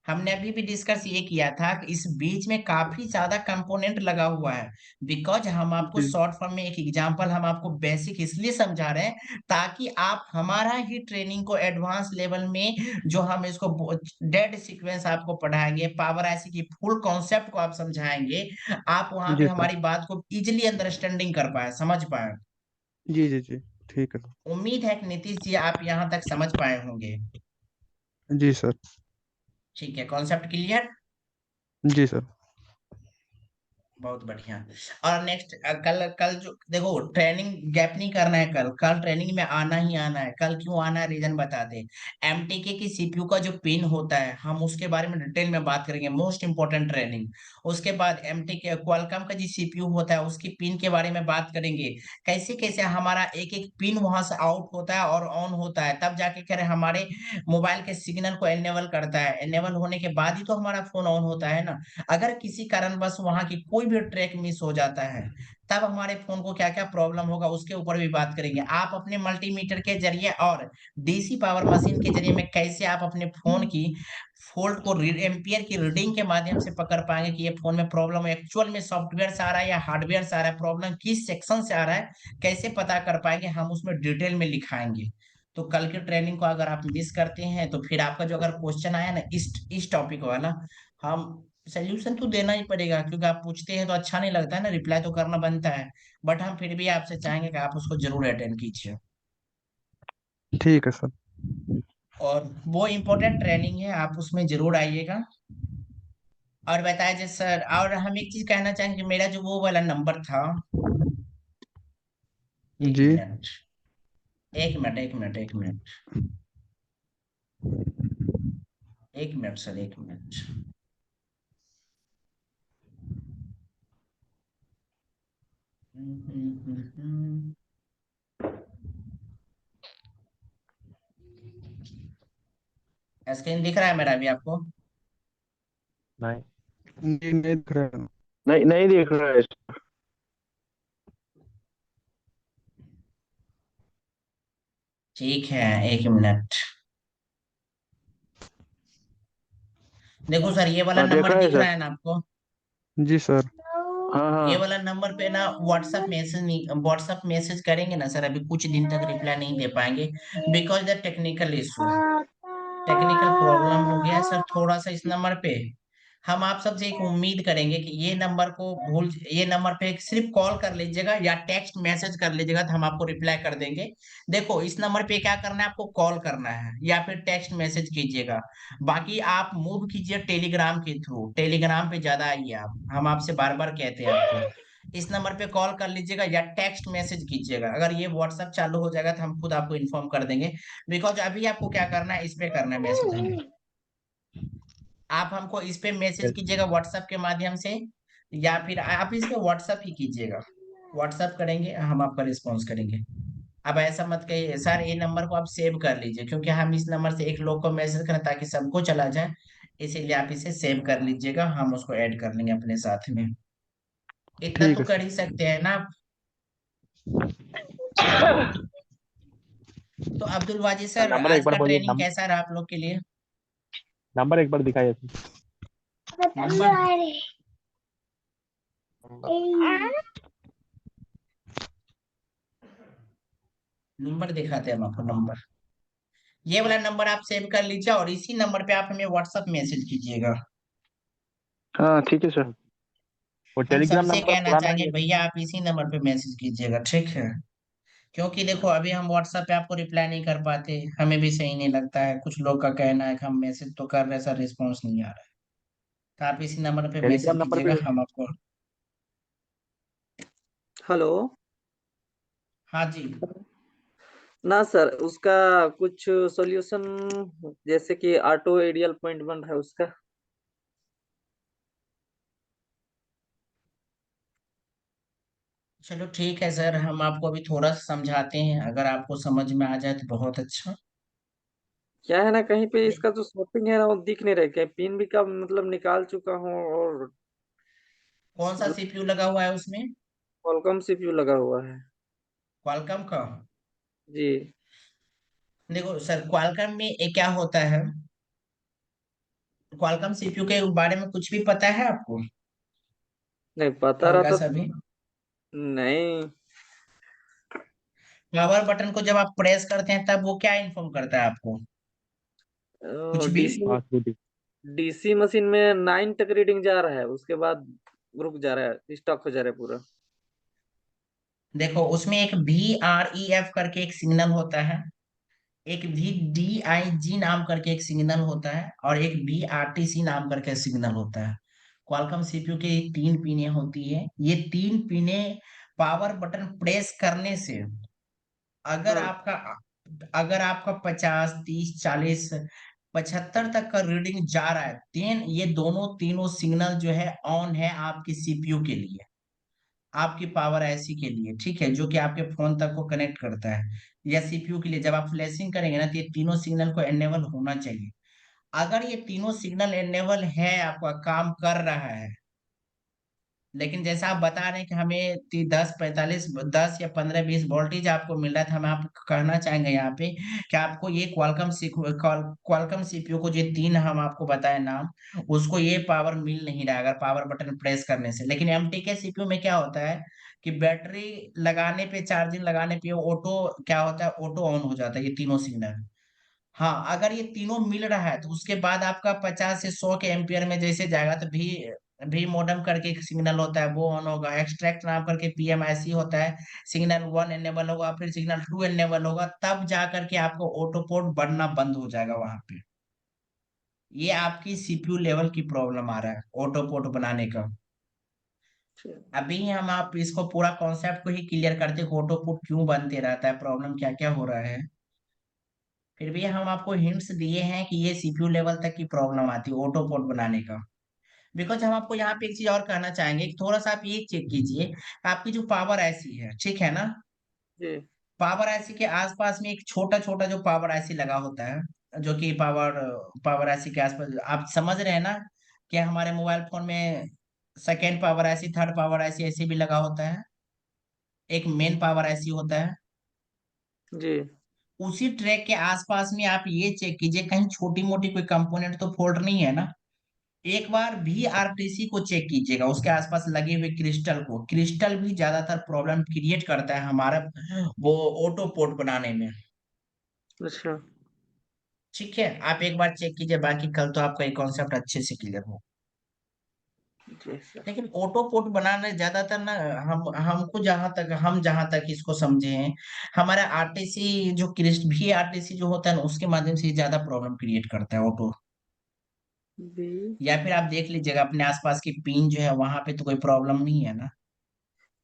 S1: हमने अभी भी डिस्कस ये किया था कि इस बीच में काफी ज्यादा कंपोनेंट लगा हुआ है। बिकॉज हम आपको
S3: जी
S1: शॉर्ट फॉर्म में एक एग्जांपल हम आपको बेसिक इसलिए समझा रहे हैं, ताकि आप हमारा ही ट्रेनिंग को एडवांस लेवल में, जो हम इसको डेड सीक्वेंस आपको पढ़ाएंगे, पावर आईसी की फुल कॉन्सेप्ट को आप समझाएंगे, आप वहां पे
S3: जी सर।
S1: हमारी बात को इजिली अंडरस्टैंडिंग कर पाए, समझ पाए।
S3: जी जी जी ठीक है सर।
S1: उम्मीद है कि नीतीश जी आप यहाँ तक समझ पाए होंगे।
S3: जी सर।
S1: ठीक है, कॉन्सेप्ट क्लियर।
S3: जी सर।
S1: बहुत बढ़िया। और नेक्स्ट, कल कल जो देखो, ट्रेनिंग गैप नहीं करना है। कल कल ट्रेनिंग में आना ही आना है। कल क्यों आना है, रीजन बताते हैं। एमटीके की सीपीयू का जो पिन होता है, हम उसके बारे में डिटेल में बात करेंगे, मोस्ट इंपोर्टेंट ट्रेनिंग। उसके बाद एमटीके क्वालकॉम का जो सीपीयू होता है, उसकी पिन के बारे में बात करेंगे। कैसे कैसे हमारा एक एक पिन वहां से आउट होता है और ऑन होता है, तब जाके कह रहे हमारे मोबाइल के सिग्नल को एनेबल करता है। एनेबल होने के बाद ही तो हमारा फोन ऑन होता है ना। अगर किसी कारणवश वहां की कोई भी ट्रैक मिस हो जाता है, तब हमारे फोन को क्या क्या प्रॉब्लम होगा, उसके ऊपर भी बात करेंगे। आप अपने मल्टीमीटर के जरिए और डीसी पावर मशीन के जरिए में कैसे आप अपने फोन की फोल्ट को एम्पियर की रीडिंग के माध्यम से पकड़ पाएंगे कि ये फोन में प्रॉब्लम एक्चुअल में सॉफ्टवेयर से आ रहा है या हार्डवेयर से आ रहा है, प्रॉब्लम किस सेक्शन से आ रहा है, कैसे पता कर पाएंगे, हम उसमें डिटेल में लिखाएंगे। तो कल की ट्रेनिंग को अगर आप मिस करते हैं, तो फिर आपका जो अगर क्वेश्चन आया ना इस टॉपिक वाला, हम सोल्यूशन तो देना ही पड़ेगा, क्योंकि आप पूछते हैं तो अच्छा नहीं लगता है ना, रिप्लाई तो करना बनता है। बट हम फिर भी आपसे चाहेंगे कि आप उसको जरूर अटेंड कीजिए।
S3: ठीक है सर।
S1: और वो इम्पोर्टेंट ट्रेनिंग है, आप उसमें जरूर आइएगा। और बताया जी सर, और हम एक चीज कहना चाहेंगे, मेरा जो वो वाला नंबर था, एक
S3: जी
S1: मिनट, एक मिनट, एक मिनट, एक मिनट, एक मिनट सर, एक मिनट। स्क्रीन दिख रहा है मेरा अभी आपको?
S2: नहीं,
S3: जी नहीं दिख रहा है।
S2: नहीं, नहीं दिख रहा है।
S1: ठीक है, एक मिनट। देखो सर, ये वाला
S2: हाँ,
S1: नंबर
S2: देखा है
S1: दिख रहा
S2: सर।
S1: है ना आपको?
S3: जी सर।
S2: हाँ,
S1: ये
S2: हाँ।
S1: वाला नंबर पे ना व्हाट्सएप मैसेज नहीं, व्हाट्सएप मैसेज करेंगे ना सर, अभी कुछ दिन तक रिप्लाई नहीं दे पाएंगे, because the technical issue, technical problem हो गया है सर थोड़ा सा इस नंबर पे। हम आप सबसे एक उम्मीद करेंगे कि ये नंबर पे सिर्फ कॉल कर लीजिएगा या टेक्स्ट मैसेज कर लीजिएगा, तो हम आपको रिप्लाई कर देंगे। देखो, इस नंबर पे क्या करना है, आपको कॉल करना है या फिर टेक्स्ट मैसेज कीजिएगा। बाकी आप मूव कीजिए टेलीग्राम के थ्रू, टेलीग्राम पे ज्यादा आइए आप, हम आपसे बार बार कहते हैं आपको। इस नंबर पे कॉल कर लीजिएगा या टेक्स्ट मैसेज कीजिएगा। अगर ये व्हाट्सएप चालू हो जाएगा तो हम खुद आपको इन्फॉर्म कर देंगे। बिकॉज अभी आपको क्या करना है, इस पे करना है मैसेज हमें। आप हमको इस पे मैसेज कीजिएगा व्हाट्सएप के माध्यम से, या फिर आप इस पे व्हाट्सएप ही कीजिएगा। व्हाट्सएप करेंगे, हम आपका रिस्पॉन्स करेंगे। अब ऐसा मत कहिए सर, ये नंबर को आप सेव कर लीजिए, क्योंकि हम इस नंबर से एक लोग को मैसेज करें ताकि सबको चला जाए। इसीलिए आप इसे सेव कर लीजिएगा, हम उसको ऐड कर लेंगे अपने साथ में। इतना
S3: ठीक
S1: तो
S3: है
S1: कर
S3: सर।
S1: ही सकते हैं ना आप? तो अब्दुल वाजिद सर,
S4: नंबर एक
S1: आज
S4: बार
S1: का
S4: बोलिए।
S1: ट्रेनिंग कैसा रहा आप लोग के लिए?
S4: नंबर एक बार दिखाइए।
S1: नंबर नंबर दिखाते हैं हम आपको, नंबर ये वाला नंबर आप सेव कर लीजिए और इसी नंबर पे आप हमें व्हाट्सएप मैसेज कीजिएगा।
S3: हाँ ठीक है सर।
S4: वो
S1: हम
S4: टेलीग्राम
S1: सबसे
S4: नंबर
S1: कहना
S4: पुराना है
S1: चाहेंगे
S4: ये?
S1: भैया आप इसी नंबर पे मैसेज कीजिएगा, ठीक है? क्योंकि देखो अभी हम व्हाट्सएप पे आपको रिप्लाई नहीं कर पाते, हमें भी सही नहीं लगता है, कुछ लोग का कहना है कि हम मैसेज तो कर रहे हैं सर, रिस्पॉन्स नहीं आ रहा है। तो आप इसी नंबर पे
S4: टेलीग्राम
S1: मैसेज
S4: नंबर
S1: कीजिएगा,
S4: पे।
S1: हम आपको।
S2: हेलो।
S1: हाँ जी।
S2: ना सर, उसका कुछ सॉल्यूशन, जैसे कि ऑटो एडियल पॉइंट बन रहा है उसका।
S1: चलो ठीक है सर, हम आपको अभी थोड़ा सा समझाते हैं, अगर आपको समझ में आ जाए तो बहुत अच्छा।
S2: क्या है ना, कहीं पे
S1: दे-
S2: इसका जो शॉपिंग है ना वो दिख नहीं रहा है, क्या पिन भी का मतलब निकाल चुका हूँ, और
S1: कौन सा सीपीयू लगा हुआ है उसमें?
S2: क्वालकॉम सीपीयू लगा हुआ है।
S1: क्वालकॉम का?
S2: जी।
S1: देखो सर, क्वालकॉम में ये क्या होता है, क्वालकॉम सीपीयू के बारे में कुछ भी पता है आपको?
S2: नहीं पता
S1: हल्का
S2: रहता
S1: सा
S2: तो।
S1: भी?
S2: नहीं।
S1: पावर बटन को जब आप प्रेस करते हैं तब वो क्या इन्फॉर्म करता है आपको? कुछ भी?
S2: डीसी
S4: हाँ स्कूटी।
S2: डीसी मशीन में 9 तक रीडिंग जा रहा है, उसके बाद रुक जा रहा है, स्टॉप हो जा रहा है पूरा।
S1: देखो उसमें एक VREF करके एक सिग्नल होता है, एक VDIG नाम करके एक सिग्नल होता है, और एक VRTC नाम करके सिग्नल होता है। क्वालकॉम सीपीयू के ये तीन पिनें होती है, ये तीन पिनें पावर बटन प्रेस करने से अगर
S2: हाँ।
S1: आपका अगर आपका 50 30 40 75 तक का रीडिंग जा रहा है, देन ये दोनों तीनों सिग्नल जो है ऑन है आपकी सीपीयू के लिए, आपकी पावर आईसी के लिए, ठीक है, जो कि आपके फोन तक को कनेक्ट करता है, या सीपीयू के लिए जब आप फ्लैशिंग करेंगे ना, तो ये तीनों सिग्नल को एनेबल होना चाहिए। अगर ये तीनों सिग्नल एनेबल है, आपका काम कर रहा है, लेकिन जैसा आप बता रहे हैं कि हमें 10 45 10 या 15 20 वोल्टेज आपको मिल रहा था, हम आपको कहना चाहेंगे यहाँ पे कि आपको ये क्वालकॉम सीपीयू को, जो तीन हम आपको बताए नाम, उसको ये पावर मिल नहीं रहा है अगर पावर बटन प्रेस करने से। लेकिन एमटीके सीपीयू में क्या होता है कि बैटरी लगाने पे, चार्जिंग लगाने पे ऑटो क्या होता है, ऑटो ऑन हो जाता है ये तीनों सिग्नल। हाँ, अगर ये तीनों मिल रहा है तो उसके बाद आपका 50 से 100 के एम्पियर में जैसे जाएगा, तो भी मॉडेम करके एक सिग्नल होता है वो ऑन होगा, एक्सट्रैक्ट नाम करके PMIC होता है, सिग्नल 1 एनेबल होगा, फिर सिग्नल 2 एनेबल होगा, तब जा करके आपको ऑटो पोर्ट बढ़ना बंद हो जाएगा वहां पे। ये आपकी सीपीयू लेवल की प्रॉब्लम आ रहा है ऑटो पोर्ट बनाने का। अभी हम आप इसको पूरा कॉन्सेप्ट को ही क्लियर करते हैं, ऑटो पोर्ट क्यों बनते रहता है, प्रॉब्लम क्या क्या हो रहा है। फिर भी हम आपको हिंट्स दिए हैं कि ये सीपीयू लेवल तक की प्रॉब्लम आती है ऑटो पोर्ट बनाने का। बिकॉज हम आपको यहाँ पे एक चीज और कहना चाहेंगे कि थोड़ा सा आप ये चेक कीजिए, आपकी जो पावर आईसी है, ठीक है ना,
S2: जी।
S1: पावर आईसी के आसपास में एक छोटा छोटा जो पावर आईसी लगा होता है, जो कि पावर आईसी के आसपास, आप समझ रहे हैं ना कि हमारे मोबाइल फोन में second power IC, third power IC ऐसे भी लगा होता है, एक मेन पावर आईसी होता है।
S2: जी।
S1: उसी ट्रैक के आसपास में आप ये चेक कीजिए कहीं छोटी मोटी कोई कंपोनेंट तो फॉल्ट नहीं है ना। एक बार VRTC को चेक कीजिएगा, उसके आसपास लगे हुए क्रिस्टल को, क्रिस्टल भी ज्यादातर प्रॉब्लम क्रिएट करता है हमारा वो ऑटो पोर्ट बनाने में।
S2: अच्छा।
S1: ठीक है, आप एक बार चेक कीजिए, बाकी कल तो आपका ये कॉन्सेप्ट अच्छे से क्लियर हो।
S2: जी सर।
S1: लेकिन ऑटो पोर्ट बनाने ज्यादातर ना, हम जहां तक इसको समझे हैं, हमारा आरटीसी जो क्रिस्ट VRTC जो होता है ना, उसके माध्यम से ज्यादा प्रॉब्लम क्रिएट करता है ऑटो।
S2: बी
S1: या फिर आप देख लीजिएगा अपने आसपास की पिन जो है वहां पे तो कोई प्रॉब्लम नहीं है ना।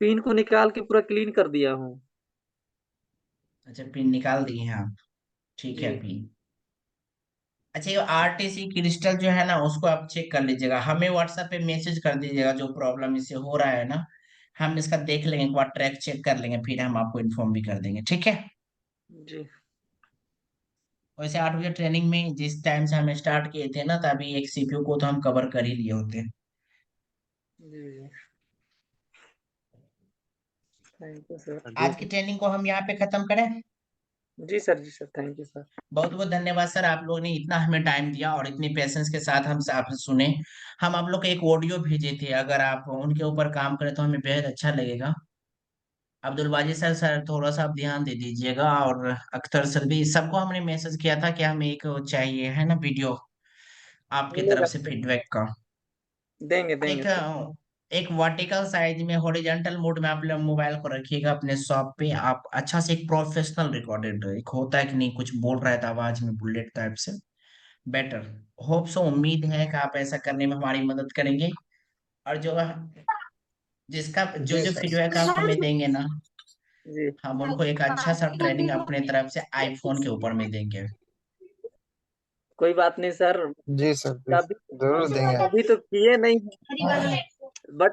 S2: पिन को निकाल के पूरा क्लीन कर दिया हूँ।
S1: अच्छा, पिन निकाल दिए हैं आप? ठीक
S2: जी।
S1: है, पिन। अच्छा, ये आरटीसी क्रिस्टल जो है ना, उसको आप चेक कर लीजिएगा, हमें व्हाट्सएप पे मैसेज कर दीजिएगा जो प्रॉब्लम इससे हो रहा है ना, हम इसका देख लेंगे, एक बार ट्रैक चेक कर लेंगे, फिर हम आपको इन्फॉर्म भी कर देंगे, ठीक है?
S2: जी।
S1: वैसे 8 बजे ट्रेनिंग में जिस टाइम से हम स्टार्ट किए थे ना, तभी एक सीपीयू को तो हम कवर कर ही लिए होते।
S2: जी। Thank you sir.
S4: हाँ जी।
S1: आज की ट्रेनिंग को हम यहाँ पे खत्म करें?
S2: जी सर, थैंक यू सर।
S1: बहुत बहुत धन्यवाद सर, आप लोगों ने इतना हमें टाइम दिया और इतनी पेशेंस के साथ हम आप सुने। हम आप लोग को एक ऑडियो भेजे थे, अगर आप उनके ऊपर काम करें तो हमें बेहद अच्छा लगेगा। अब्दुल बाजी सर, थोड़ा सा आप ध्यान दे दीजिएगा, और अख्तर सर भी, सबको हमने मैसेज किया था कि हमें एक चाहिए है ना वीडियो आपकी तरफ
S2: मिलेगा
S1: से
S2: सर,
S1: फीडबैक का।
S2: देंगे देंगे
S1: एक
S2: सर।
S1: एक वर्टिकल साइज में हॉरिजॉन्टल मोड में आप लोग मोबाइल को रखिएगा अपने शॉप पे, आप अच्छा से एक प्रोफेशनल रिकॉर्डेड, एक होता है कि नहीं कुछ बोल रहा है तो आवाज में बुलेट टाइप से, बेटर। होप सो, उम्मीद है कि आप ऐसा करने में हमारी मदद करेंगे। और जो जिसका जो
S2: जी
S1: जो
S2: सर।
S1: फीडबैक आप हमें देंगे ना,
S2: जी।
S1: हम उनको एक अच्छा सा ट्रेनिंग अपने तरफ से आईफोन के ऊपर में देंगे।
S2: कोई बात नहीं सर,
S5: जी सर,
S2: कभी
S5: जरूर देंगे।
S2: कभी तो किए नहीं, बट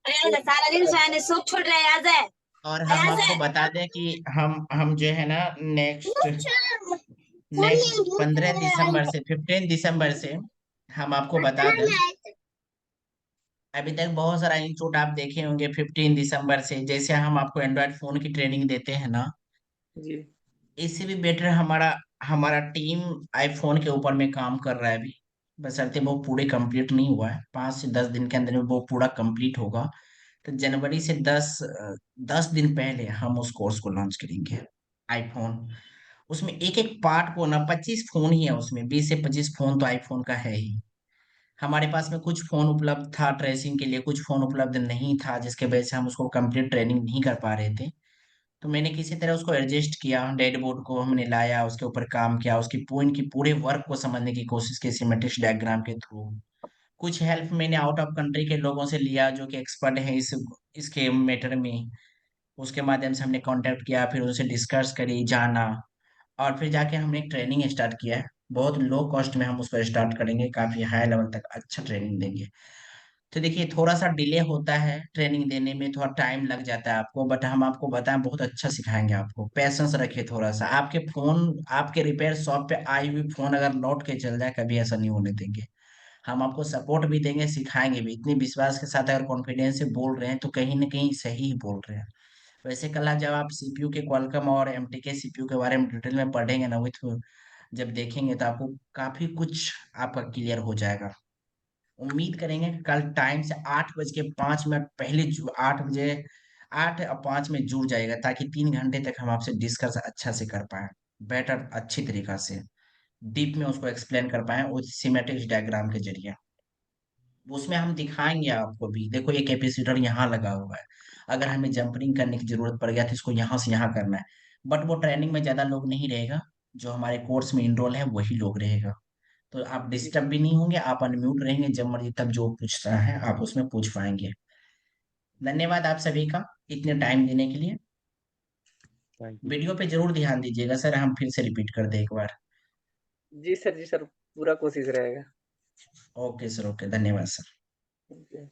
S6: सारा दिन सोयाने सूप छोड़ रहा है, आज है।
S1: और हम आपको बता दें कि हम जो है ना, नेक्स्ट नेक्स्ट 15 दिसंबर से 15 दिसंबर से हम आपको बता दें, अभी तक बहुत सारा इंस्टीट्यूट आप देखे होंगे 15 दिसंबर से, जैसे हम आपको एंड्रॉयड फोन की ट्रेनिंग देते हैं ना,
S2: जी।
S1: इससे भी बेटर हमारा हमारा टीम आईफोन के ऊपर में काम कर रहा है अभी। बशर्ते वो पूरे कंप्लीट नहीं हुआ है, 5 से 10 दिन के अंदर में वो पूरा कंप्लीट होगा। तो जनवरी से 10 दिन पहले हम उस कोर्स को लॉन्च करेंगे, आईफोन। उसमें एक एक पार्ट को ना, 25 फोन ही है उसमें, 20 से 25 फोन तो आईफोन का है ही। हमारे पास में कुछ फोन उपलब्ध था ट्रेसिंग के लिए, कुछ फोन उपलब्ध नहीं था, जिसके वजह से हम उसको कंप्लीट ट्रेनिंग नहीं कर पा रहे थे। तो मैंने किसी तरह उसको एडजस्ट किया, डेड बोर्ड को हमने लाया, उसके ऊपर काम किया, उसकी पॉइंट की पूरे वर्क को समझने की कोशिश की सिमेट्रिक्स डायग्राम के थ्रू। कुछ हेल्प मैंने आउट ऑफ कंट्री के लोगों से लिया जो कि एक्सपर्ट है इसके मैटर में। उसके माध्यम से हमने कांटेक्ट किया, फिर उनसे डिस्कस करी, जाना, और फिर जाके हमने एक ट्रेनिंग स्टार्ट किया है। बहुत लो कॉस्ट में हम उसको स्टार्ट करेंगे, काफी हाई लेवल तक अच्छा ट्रेनिंग देंगे। तो देखिए, थोड़ा सा डिले होता है ट्रेनिंग देने में, थोड़ा टाइम लग जाता है आपको, बट हम आपको बताएं बहुत अच्छा सिखाएंगे आपको। पैसेंस रखिए थोड़ा सा, आपके फोन आपके रिपेयर शॉप पे आई हुई फोन अगर लौट के चल जाए, कभी ऐसा नहीं होने देंगे। हम आपको सपोर्ट भी देंगे, सिखाएंगे भी, इतने विश्वास के साथ अगर कॉन्फिडेंस से बोल रहे हैं तो कहीं ना कहीं सही ही बोल रहे हैं। वैसे कल जब आप सीपीयू के क्वालकॉम और एमटीके सीपीयू के बारे में डिटेल में पढ़ेंगे ना, विथ जब देखेंगे तो आपको काफी कुछ आपका क्लियर हो जाएगा। उम्मीद करेंगे कि कल टाइम से 8 बज के 5 मिनट पहले 8 बजे 8 और 5 में जुड़ जाएगा, ताकि 3 घंटे तक हम आपसे डिस्कस अच्छा से कर पाए, बेटर अच्छी तरीका से डीप में उसको एक्सप्लेन कर पाए उस सीमेटिक्स डायग्राम के जरिए। उसमें हम दिखाएंगे आपको भी, देखो ये कैपेसिटर यहाँ लगा हुआ है, अगर हमें जंपरिंग करने की जरूरत पड़ गया तो इसको यहाँ से यहाँ करना है। बट वो ट्रेनिंग में ज्यादा लोग नहीं रहेगा, जो हमारे कोर्स में इनरोल है वही लोग रहेगा। तो आप
S2: जी
S1: डिस्टर्ब भी नहीं होंगे, आप अनम्यूट रहेंगे, जब मर्जी तब जो पूछना है आप उसमें पूछ पाएंगे। धन्यवाद आप सभी का इतने टाइम देने के लिए।
S4: Thank you.
S1: वीडियो पे जरूर ध्यान दीजिएगा सर, हम फिर से रिपीट कर दे एक बार।
S2: जी सर, जी सर, पूरा कोशिश रहेगा।
S1: ओके सर, ओके, धन्यवाद सर।
S2: जी।